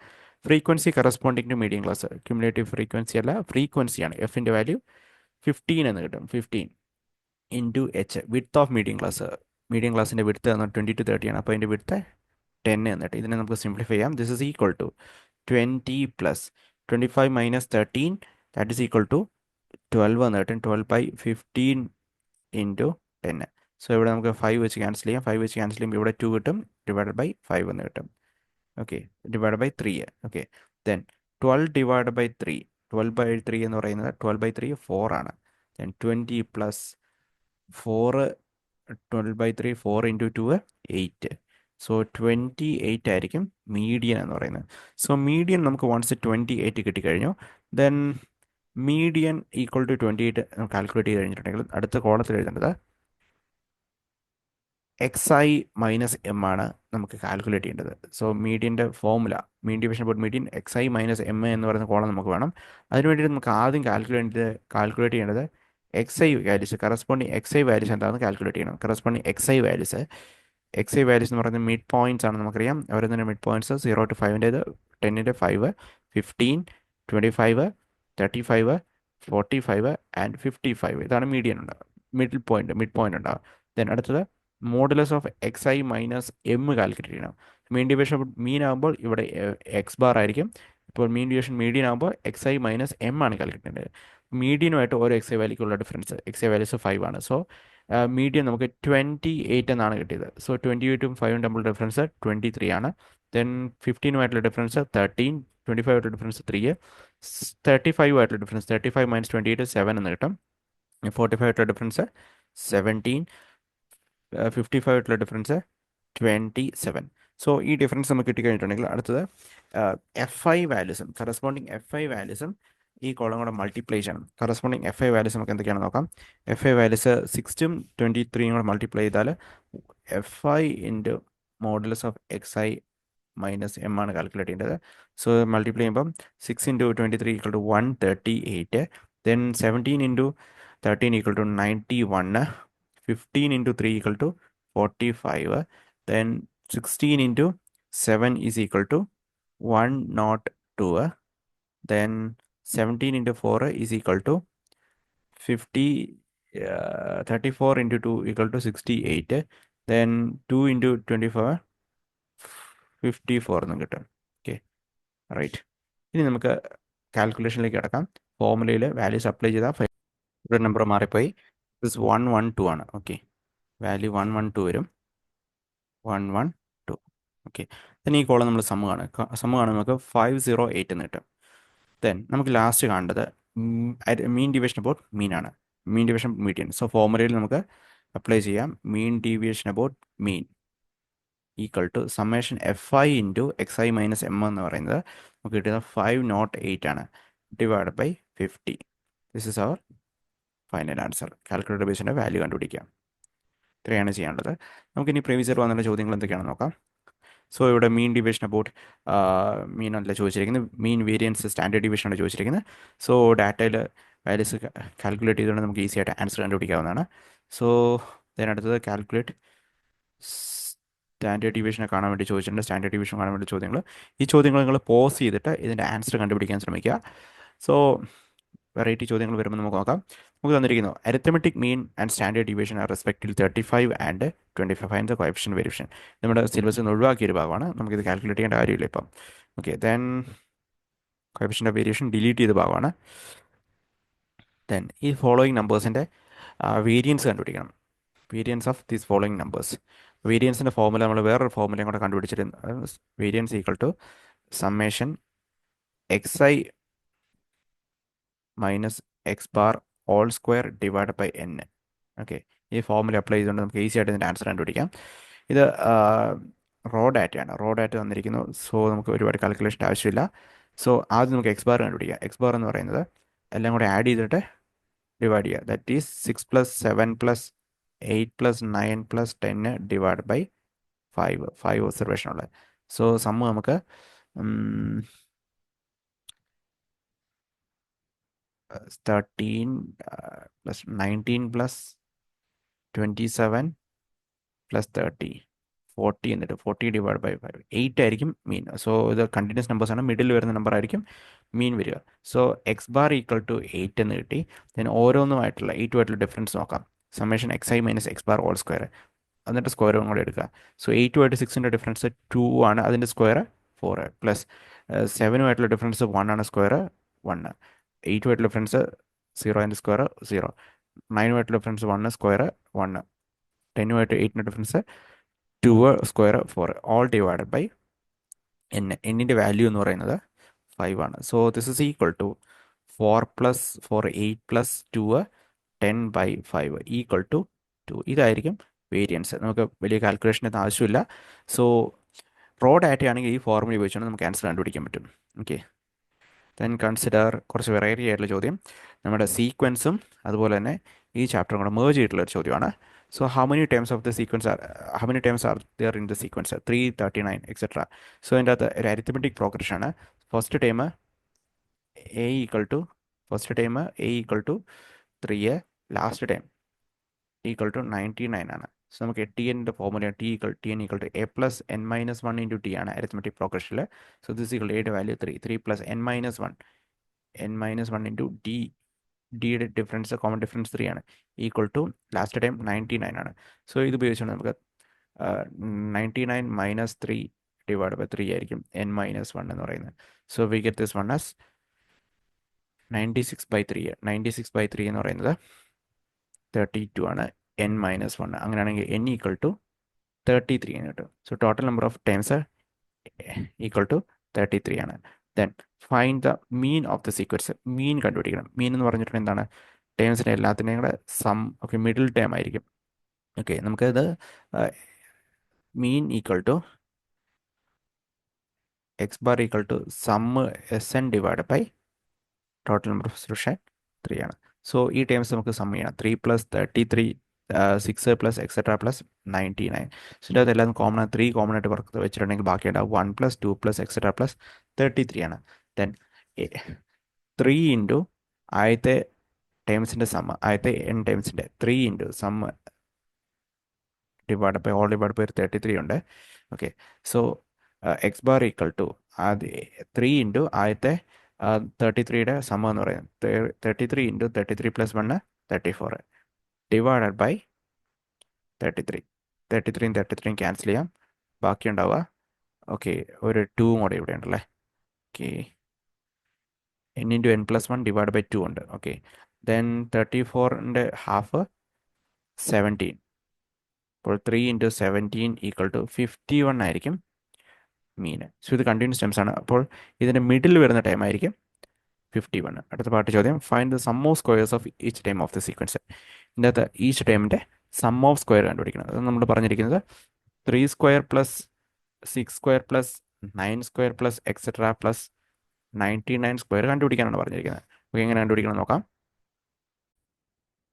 frequency corresponding to medium class. Cumulative frequency അല്ല, ഫ്രീക്വൻസിയാണ്. എഫിൻ്റെ വാല്യൂ 15 എന്ന് കിട്ടും. 15 into H width of medium class. Medium ക്ലാസ്സിൻ്റെ വിഡ്ത്ത് എന്ന് 20 to 30 ആണ്. അപ്പോൾ അതിൻ്റെ വിഡ്ത്ത് 10 എന്നിട്ട് ഇതിനെ നമുക്ക് സിംപ്ലിഫൈ ചെയ്യാം. This is equal to 20 plus 25 minus 13 that is equal to 12 എന്ന് കിട്ടും. 12/15 ഇൻറ്റു 10. സോ ഇവിടെ നമുക്ക് 5 വെച്ച് ക്യാൻസൽ ചെയ്യാം. 5 വെച്ച് ക്യാൻസൽ ചെയ്യുമ്പോൾ ഇവിടെ 2 കിട്ടും. ഡിവൈഡഡ് ബൈ 5 എന്ന് കിട്ടും. Okay, divide by 3. Okay, then 12 divide by 3. 12/3 എന്ന് പറയുന്നത് 12/3 4 ആണ്. Then 20 plus 4 12/3 4 into 2 8. സോ 28 ആയിരിക്കും മീഡിയൻ എന്ന് പറയുന്നത്. സോ മീഡിയൻ നമുക്ക് വൺസ് 28 കിട്ടിക്കഴിഞ്ഞു. Then median equal to 28 calculate ചെയ്ത് കഴിഞ്ഞിട്ടുണ്ടെങ്കിൽ അടുത്ത കോളത്തിൽ എഴുതേണ്ടത് XI മൈനസ് എം ആണ് നമുക്ക് കാൽക്കുലേറ്റ് ചെയ്യേണ്ടത്. സോ മീഡിയൻ്റെ formula, mean division about median XI minus M എന്ന് പറയുന്ന കോളം നമുക്ക് വേണം. അതിന് വേണ്ടിയിട്ട് നമുക്ക് ആദ്യം കാൽക്കുലേറ്റ് ചെയ്യേണ്ടത് XI values, corresponding XI values എന്താണെന്ന് കാൽക്കുലേറ്റ് ചെയ്യണം. കറസ്പോണ്ടിങ് XI വാല്യൂസ് എന്ന് പറയുന്നത് മിഡ് പോയിന്റ്സ് ആണ്. നമുക്കറിയാം ഓരോന്നിൻ്റെ മിഡ് പോയിന്റ്സ് 0 to 5ൻ്റേത് 10ൻ്റെ 5 15 25 35 45 ആൻഡ് 55. ഇതാണ് മീഡിയൻ ഉണ്ടാവുക. മിഡ് പോയിന്റ് ഉണ്ടാവുക. ദെൻ അടുത്തത് modulus of XI minus M calculate ചെയ്യണം. മീൻ ഡിവിഷൻ മീൻ ആകുമ്പോൾ ഇവിടെ എക്സ് ബാർ ആയിരിക്കും. ഇപ്പോൾ മീൻ ഡിവിഷൻ മീഡിയൻ ആകുമ്പോൾ XI മൈനസ് എം ആണ് കാൽക്കുലേറ്റ് ചെയ്യേണ്ടത്. മീഡിയനുമായിട്ട് ഓരോ XI വാല്യൂക്കുള്ള ഡിഫറൻസ്, XI വാല്യൂസ് 5 ആണ്. സോ മീഡിയൻ നമുക്ക് 28 എന്നാണ് കിട്ടിയത്. സോ 28ഉം 5ഉം തമ്മിലുള്ള ഡിഫറൻസ് 23 ആണ്. ദെൻ 15ഉമായിട്ടുള്ള ഡിഫറൻസ് 13, 25 ആയിട്ടുള്ള ഡിഫറൻസ് 3, 35 ആയിട്ടുള്ള ഡിഫറൻസ് 35 മൈനസ് 28 7 എന്ന് കിട്ടും. 45 ആയിട്ടുള്ള ഡിഫറൻസ് 17, 55 ആയിട്ടുള്ള ഡിഫറൻസ് 27. സോ ഈ ഡിഫറൻസ് നമുക്ക് കിട്ടിക്കഴിഞ്ഞിട്ടുണ്ടെങ്കിൽ അടുത്തത് FI വാല്യൂസും കറസ്പോണ്ടിങ് FI വാല്യൂസും ഈ കോളം കൂടെ മൾട്ടിപ്ലൈ ചെയ്യണം. കറസ്പോണ്ടിങ് FI വാല്യൂസ് നമുക്ക് എന്തൊക്കെയാണെന്ന് നോക്കാം. FI വാല്യൂസ് 6ഉം 23യും കൂടെ മൾട്ടിപ്ലൈ ചെയ്താൽ FI into modulus of XI minus M ആണ് കാൽക്കുലേറ്റ് ചെയ്യേണ്ടത്. സോ മൾട്ടിപ്ലൈ ചെയ്യുമ്പം 6 into 23 equal to 138. Then 17 into 13 equal to 91. 15 into 3 equal to 45. Then 16 into 7 is equal to 102. Then 17 into 4 is equal to 50. 34 into 2 equal to 68. Then 2 into 24 54 എന്ന് കിട്ടും. Okay, right. ഇനി നമുക്ക് കാൽക്കുലേഷനിലേക്ക് കിടക്കാം. ഫോർമുലയിൽ values apply ചെയ്താൽ ഇവിടെ number മാറിപ്പോയി. 112 ആണ്. ഓക്കെ, വാല്യൂ 112 വരും. 112. ഓക്കെ, ദെൻ ഈ കോളം നമ്മൾ സമ്മ് കാണും. നമുക്ക് 508 എന്ന് കിട്ടും. ദെൻ നമുക്ക് ലാസ്റ്റ് കാണേണ്ടത് മീൻ ഡിവിഷൻ അബൌട്ട് മീൻ ആണ്. മീൻ ഡിവിഷൻ മീഡിയൻ. സോ ഫോർമുലയിൽ നമുക്ക് അപ്ലൈ ചെയ്യാം. Mean division about mean equal to summation FI into XI minus M എന്ന് പറയുന്നത് നമുക്ക് കിട്ടുന്നത് 508 ആണ്. Divide by 50. This is our final answer. Calculator ബേസിൻ്റെ വാല്യൂ കണ്ടുപിടിക്കാം. ഇത്രയാണ് ചെയ്യാനുള്ളത്. നമുക്കിനി പ്രീവിയസ് ഇയർ വന്നിട്ടുള്ള ചോദ്യങ്ങൾ എന്തൊക്കെയാണെന്ന് നോക്കാം. സോ ഇവിടെ മീൻ ഡിവിഷൻ അബൌട്ട് മീൻ അല്ല ചോദിച്ചിരിക്കുന്നത്, മീൻ വേരിയൻസ് സ്റ്റാൻഡേർഡ് ഡിവിഷനാണ് ചോദിച്ചിരിക്കുന്നത്. സോ ഡാറ്റയിൽ വാല്യൂസ് കാൽക്കുലേറ്റ് ചെയ്തുകൊണ്ട് നമുക്ക് ഈസി ആയിട്ട് ആൻസർ കണ്ടുപിടിക്കാവുന്നതാണ്. സോ ഇതിനടുത്തത് കാൽക്കുലേറ്റ് സ്റ്റാൻഡേർഡ് ഡിവിഷനെ കാണാൻ വേണ്ടി ചോദിച്ചിട്ടുണ്ട്. സ്റ്റാൻഡേർഡ് ഡിവിഷൻ കാണാൻ വേണ്ടി ചോദ്യങ്ങൾ. ഈ ചോദ്യങ്ങൾ നിങ്ങൾ പോസ് ചെയ്തിട്ട് ഇതിൻ്റെ ആൻസർ കണ്ടുപിടിക്കാൻ ശ്രമിക്കുക. സോ വെറൈറ്റി ചോദ്യങ്ങൾ വരുമ്പോൾ നമുക്ക് നോക്കാം. നമുക്ക് തന്നിരിക്കുന്നു arithmetic mean and standard deviation are റെസ്പെക്റ്റിൽ 35 and 25. Find the coefficient variation. നമ്മുടെ സിലബസിൽ നിന്ന് ഒഴിവാക്കിയ ഒരു ഭാഗമാണ്. നമുക്കിത് കാൽക്കുലേറ്റ് ചെയ്യേണ്ട കാര്യമില്ല ഇപ്പം. Okay, then coefficient of variation delete ചെയ്ത ഭാഗമാണ്. ദെൻ ഈ ഫോളോയിങ് നമ്പേഴ്സിൻ്റെ വേരിയൻസ് കണ്ടുപിടിക്കണം. Variance of these following numbers. വേരിയൻസിൻ്റെ ഫോർമുല നമ്മൾ വേറൊരു ഫോർമുലയും കൂടെ കണ്ടുപിടിച്ചിരുന്നു. Variance equal to summation XI minus X bar all square divide by N. Okay, ഈ ഫോർമുല അപ്ലൈ ചെയ്തുകൊണ്ട് നമുക്ക് ഈസി ആയിട്ട് ഇതിൻ്റെ ആൻസർ കണ്ടുപിടിക്കാം. ഇത് റോ ഡാറ്റയാണ്. റോ ഡാറ്റ തന്നിരിക്കുന്നു. സോ നമുക്ക് ഒരുപാട് കാൽക്കുലേഷൻ ആവശ്യമില്ല. സോ ആദ്യം നമുക്ക് എക്സ് ബാർ കണ്ടുപിടിക്കാം. എക്സ് ബാർ എന്ന് പറയുന്നത് എല്ലാം കൂടെ ആഡ് ചെയ്തിട്ട് ഡിവൈഡ് ചെയ്യുക. That is 6 + 7 + 8 + 9 + 10 divide by 5 observation ഉള്ളത്. സോ സമ്മ് നമുക്ക് 13 + 19 + 27 + 30 40 എന്നിട്ട് 40 ഡിവൈഡ് ബൈ 5 8 ആയിരിക്കും മീൻ. സോ ഇത് കണ്ടിന്യൂസ് നമ്പേഴ്സ് ആണ്. മിഡിൽ വരുന്ന നമ്പർ ആയിരിക്കും മീൻ വരിക. So X bar equal to 8 എന്ന് കിട്ടി. ദെൻ ഓരോന്നുമായിട്ടുള്ള 8 ഡിഫറൻസ് നോക്കാം. Summation X I minus X bar all square, എന്നിട്ട് സ്ക്വയറും കൂടെ എടുക്കുക. സോ 6 ഡിഫറൻസ് 2 ആണ്, അതിൻ്റെ സ്ക്വയർ 4 പ്ലസ് 7 ഡിഫറൻസ് 1 ആണ്, സ്ക്വയർ 1. 8 ഡിഫറൻസ് 0 അതിൻ്റെ square 0. 9 difference 1 square 1. 10 8 difference 2 square 4 all divided by N. എന്നിൻ്റെ വാല്യൂ എന്ന് പറയുന്നത് 5 ആണ്. So this is equal to 4 + 4 8 + 2 10/5 equal to 2. ഇതായിരിക്കും വേരിയൻസ്. നമുക്ക് വലിയ കാൽക്കുലേഷൻ ഒന്നും ആവശ്യമില്ല. സോ റോ ഡാറ്റ ആണെങ്കിൽ ഈ ഫോർമുല ഉപയോഗിച്ചുകൊണ്ട് നമുക്ക് ആൻസർ കണ്ടുപിടിക്കാൻ പറ്റും. ഓക്കെ, ദെൻ കൺസിഡർ കുറച്ച് വെറൈറ്റി ആയിട്ടുള്ള ചോദ്യം. നമ്മുടെ സീക്വൻസും അതുപോലെ തന്നെ ഈ ചാപ്റ്ററും കൂടെ മേജ് ചെയ്തിട്ടുള്ള ഒരു ചോദ്യമാണ്. So how many terms of the sequence are how many terms are there in the sequence 3 39 etcetera. So അതിൻ്റെ അകത്ത് ഒരു അരിത്തമെറ്റിക് പ്രോഗ്രഷൻ ആണ്. First time A equal to first time A equal to 3, last time equal to 99 ആണ്. So നമുക്ക് T എൻ്റെ formula T N equal to A plus N minus 1 into T ആണ് arithmetic പ്രോഗ്രഷനിൽ. So this equal എയുടെ value 3 + n - 1 into ഡിയുടെ difference common difference 3 ആണ്, equal to last time 99 ആണ്. So ഇത് ഉപയോഗിച്ചുകൊണ്ട് നമുക്ക് 99 - 3 ഡിവൈഡ് ബൈ 3 ആയിരിക്കും n-1 എന്ന് പറയുന്നത്. So we get this one as 96/3. 96/3 എന്ന് പറയുന്നത് 32 ആണ്. n-1 അങ്ങനെയാണെങ്കിൽ n ഈക്വൽ ടു 33 എന്ന് കിട്ടും. So total number of times equal to 33 ആണ്. Then find the mean of the sequence. Mean കണ്ടുപിടിക്കണം. മീൻ എന്ന് പറഞ്ഞിട്ടുണ്ടെങ്കിൽ എന്താണ്? ടേംസിൻ്റെ എല്ലാത്തിൻ്റെയും കൂടെ സം. ഓക്കെ, മിഡിൽ ടേം ആയിരിക്കും. ഓക്കെ, നമുക്കത് mean equal to X bar equal to sum S N divide by total number of solution 3 ആണ്. സോ ഈ ടേംസ് നമുക്ക് സം ചെയ്യണം. 3 + 33 6 + എക്സെട്ര + 99. സോ ഇതിൻ്റെ അതെല്ലാം കോമൺ 3 കോമൺ ആയിട്ട് പുറത്ത് വെച്ചിട്ടുണ്ടെങ്കിൽ ബാക്കി ഉണ്ടാവും 1 + 2 + എക്സെട്ര + 33 ആണ്. ദെൻ 3 ഇൻറ്റു ആദ്യത്തെ ടേംസിൻ്റെ സമ്മ്, ആദ്യത്തെ n ടേംസിൻ്റെ 3 into sum divide by all divide by 33 ഉണ്ട്. Okay, so X bar equal to 3 into ആദ്യത്തെ 33യുടെ സമ്മ എന്ന് പറയുന്നത് 33 ഇൻറ്റു 33 + 1 34 ഡിവൈഡഡ് ബൈ 33. 33യും 33യും ക്യാൻസൽ ചെയ്യാം. ബാക്കി ഉണ്ടാവുക ഓക്കെ ഒരു 2 കൂടെ ഇവിടെ ഉണ്ടല്ലേ. Okay, n into n+1 divide by 2 ഉണ്ട്. ഓക്കെ, ദെൻ 34ൻ്റെ ഹാഫ് 17. അപ്പോൾ 3 ഇൻറ്റു 17 ഈക്വൽ ടു 51 ആയിരിക്കും മീൻ. സോ ഇത് കണ്ടിന്യൂസ് ടൈംസ് ആണ്. അപ്പോൾ ഇതിൻ്റെ മിഡിൽ വരുന്ന ടൈം ആയിരിക്കും 51. അടുത്ത പാട്ട് ചോദ്യം. Find the sum of squares of each time of the sequence. ഇതിൻ്റെ അകത്ത് ഈച്ച് ടൈമിൻ്റെ സം ഓഫ് സ്ക്വയർ കണ്ടുപിടിക്കണം. അത് നമ്മൾ പറഞ്ഞിരിക്കുന്നത് 3² + 6² + 9² + എക്സെട്ര + 99² കണ്ടുപിടിക്കാനാണ് പറഞ്ഞിരിക്കുന്നത്. നമുക്ക് എങ്ങനെ കണ്ടുപിടിക്കണം നോക്കാം.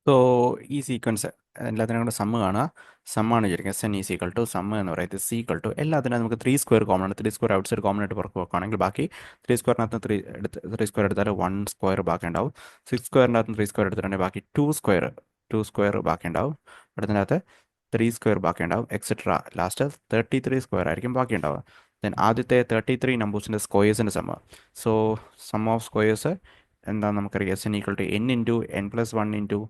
സോ ഈ സീക്വൻസ് എല്ലാത്തിനും കൂടെ സമ്മ് കാണുക. സമ്മാണ് വിചാരിക്കുക. S N is equal to sum എന്ന് പറയുന്നത് ഈക്വൽ ടു എല്ലാത്തിനും നമുക്ക് 3² കോമൺ ആണ്. 3² ഔട്ട് സൈഡ് കോമൺ ആയിട്ട് പുറത്ത് വെക്കുകയാണെങ്കിൽ ബാക്കി 3² 3² എടുത്താൽ 1² ബാക്കി ഉണ്ടാവും. 6² 3² എടുത്തിട്ടുണ്ടെങ്കിൽ ബാക്കി 2² ബാക്കി ഉണ്ടാവും. അടുത്തതിനകത്ത് 3² ബാക്കി ഉണ്ടാവും എക്സെട്ര. ലാസ്റ്റ് 33² ആയിരിക്കും ബാക്കി ഉണ്ടാവുക. ദെൻ ആദ്യത്തെ 33 നമ്പേഴ്സിൻ്റെ സ്ക്വയേഴ്സിൻ്റെ sum. So sum of squares എന്താണെന്ന് നമുക്കറിയാം. S N equal to n into n+1 into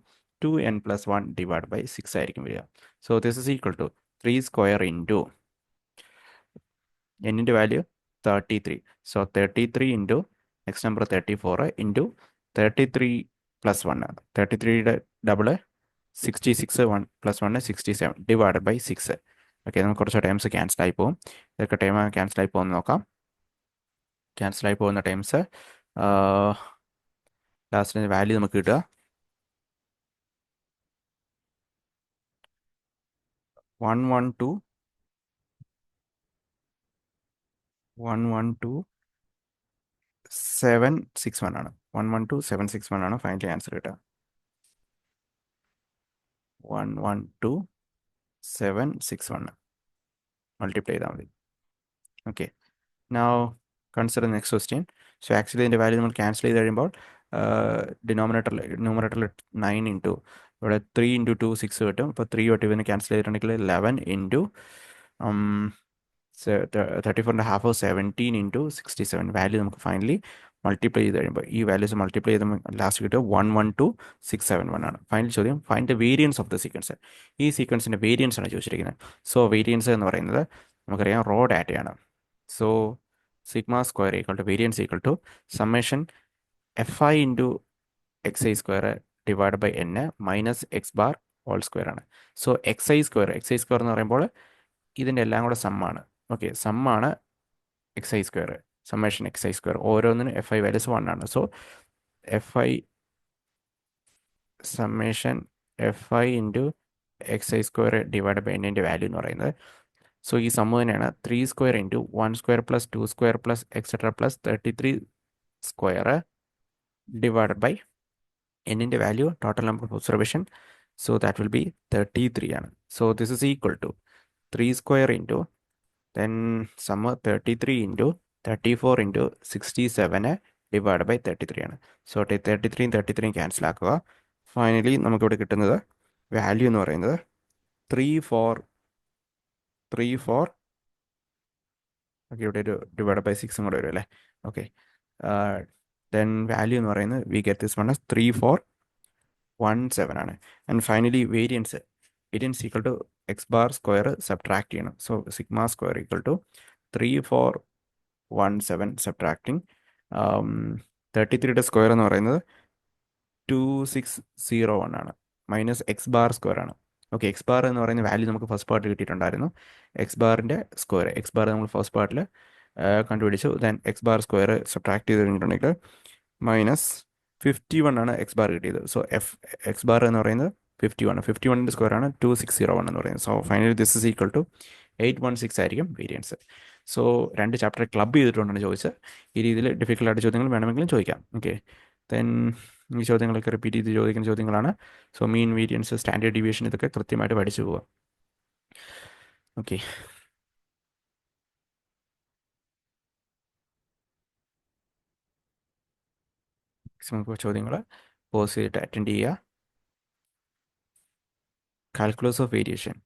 2n+1 divide by 6 ആയിരിക്കും വരിക. So this is equal to 3² into എന്നിൻ്റെ value 33. So 33 into next number 34 into 33 + 1. 33യുടെ ഡബിള് 66 1 + 1 67 ഡിവൈഡ് ബൈ 6. ഓക്കെ, നമുക്ക് കുറച്ച് times cancel ആയി പോകും. ഇതൊക്കെ ടൈം ക്യാൻസൽ ആയി പോകുന്ന നോക്കാം. ക്യാൻസൽ ആയി പോകുന്ന ടൈംസ് ലാസ്റ്റിൻ്റെ വാല്യൂ നമുക്ക് കിട്ടുക 112,761 ആണ്. 112,761 ആണ് ഫൈനലി ആൻസർ കിട്ടുക. 112,761 മൾട്ടിപ്ലൈ ചെയ്താൽ മതി. Okay, now consider next question. So actually ഇതിൻ്റെ വാല്യൂ നമ്മൾ ക്യാൻസൽ ചെയ്ത് കഴിയുമ്പോൾ ന്യൂമറേറ്ററിൽ 9 ഇൻറ്റു ഇവിടെ 3 ഇൻറ്റു 2 6 കിട്ടും. അപ്പോൾ 3 തൊട്ട് ഇവന് ക്യാൻസൽ ചെയ്തിട്ടുണ്ടെങ്കിൽ 11 ഇൻറ്റു 34.5 17 ഇൻറ്റു 67 വാല്യൂ നമുക്ക് ഫൈനലി മൾട്ടിപ്ലൈ ചെയ്ത് കഴിയുമ്പോൾ ഈ വാല്യൂസ് മൾട്ടിപ്ലൈ ചെയ്ത് ലാസ്റ്റ് കിട്ടുക 112,671 ആണ്. ഫൈനൽ ചോദ്യം find the variance of the sequence. ഈ സീക്വൻസിൻ്റെ വേരിയൻസ് ആണ് ചോദിച്ചിരിക്കുന്നത്. സോ വേരിയൻസ് എന്ന് പറയുന്നത് നമുക്കറിയാം റോ ഡാറ്റയാണ്. So sigma square equal to variance equal to summation FI into XI square divide by N minus X bar whole square ആണ്. So XI square എന്ന് പറയുമ്പോൾ ഇതിൻ്റെ എല്ലാം കൂടെ സമ്മാണ്. ഓക്കെ, സമ്മാണ് XI square, summation XI square. ഓരോന്നിനും FI വാല്യൂസ് 1 ആണ്. So FI summation FI into XI square divide by N value എന്ന് പറയുന്നത്. സോ ഈ സമ്മ് തന്നെയാണ് 3 square into 1 square plus 2 square plus etcetera plus 33 square divided by N value total number of observation. So that will be 33 ആണ്. So this is equal to 3 square into then sum 33 into 34 into 67 divide by 33 ആണ്. So 33യും 33യും cancel ആക്കുക. Finally നമുക്കിവിടെ കിട്ടുന്നത് value എന്ന് പറയുന്നത് 34 okay, ഇവിടെ ഒരു ഡിവൈഡ് ബൈ 6 കൂടെ വരും അല്ലേ. ഓക്കെ, ദെൻ വാല്യൂ എന്ന് പറയുന്നത് വി ഗെറ്റ് ദിസ് വൺ 3417 ആണ്. And finally variance equal to X bar square subtract ചെയ്യണം. So sigma square equal to 3417 subtracting 33യുടെ സ്ക്വയർ എന്ന് പറയുന്നത് 2601 ആണ്. മൈനസ് എക്സ് ബാർ സ്ക്വയർ ആണ്. ഓക്കെ, എക്സ് ബാർ എന്ന് പറയുന്ന വാല്യൂ നമുക്ക് ഫസ്റ്റ് പാർട്ടിൽ കിട്ടിയിട്ടുണ്ടായിരുന്നു. എക്സ് ബാറിൻ്റെ സ്ക്വയർ നമ്മൾ ഫസ്റ്റ് പാർട്ടിൽ കണ്ടുപിടിച്ചു. ദെൻ എക്സ് ബാർ സ്ക്വയർ സബ്ട്രാക്ട് ചെയ്ത് കഴിഞ്ഞിട്ടുണ്ടെങ്കിൽ -51 ആണ് എക്സ് ബാർ കിട്ടിയത്. സോ എക്സ് ബാർ എന്ന് പറയുന്നത് 51ൻ്റെ സ്ക്വയർ ആണ് 2601 എന്ന് പറയുന്നത്. So finally this is equal to 816 ആയിരിക്കും വേരിയൻസ്. സോ 2 ചാപ്റ്റർ ക്ലബ് ചെയ്തിട്ടുണ്ടെന്ന് ചോദിച്ചത്. ഈ രീതിയിൽ ഡിഫിക്കൽട്ടായിട്ട് ചോദ്യങ്ങൾ വേണമെങ്കിലും ചോദിക്കാം. ഓക്കെ, ദെൻ ഈ ചോദ്യങ്ങളൊക്കെ റിപ്പീറ്റ് ചെയ്ത് ചോദിക്കുന്ന ചോദ്യങ്ങളാണ്. So mean, variance, standard deviation ഇതൊക്കെ കൃത്യമായിട്ട് പഠിച്ചു പോവുക. ഓക്കെ, മാക്സിമം ചോദ്യങ്ങൾ പോസ് ചെയ്തിട്ട് അറ്റൻഡ് ചെയ്യുക. Calculus of variation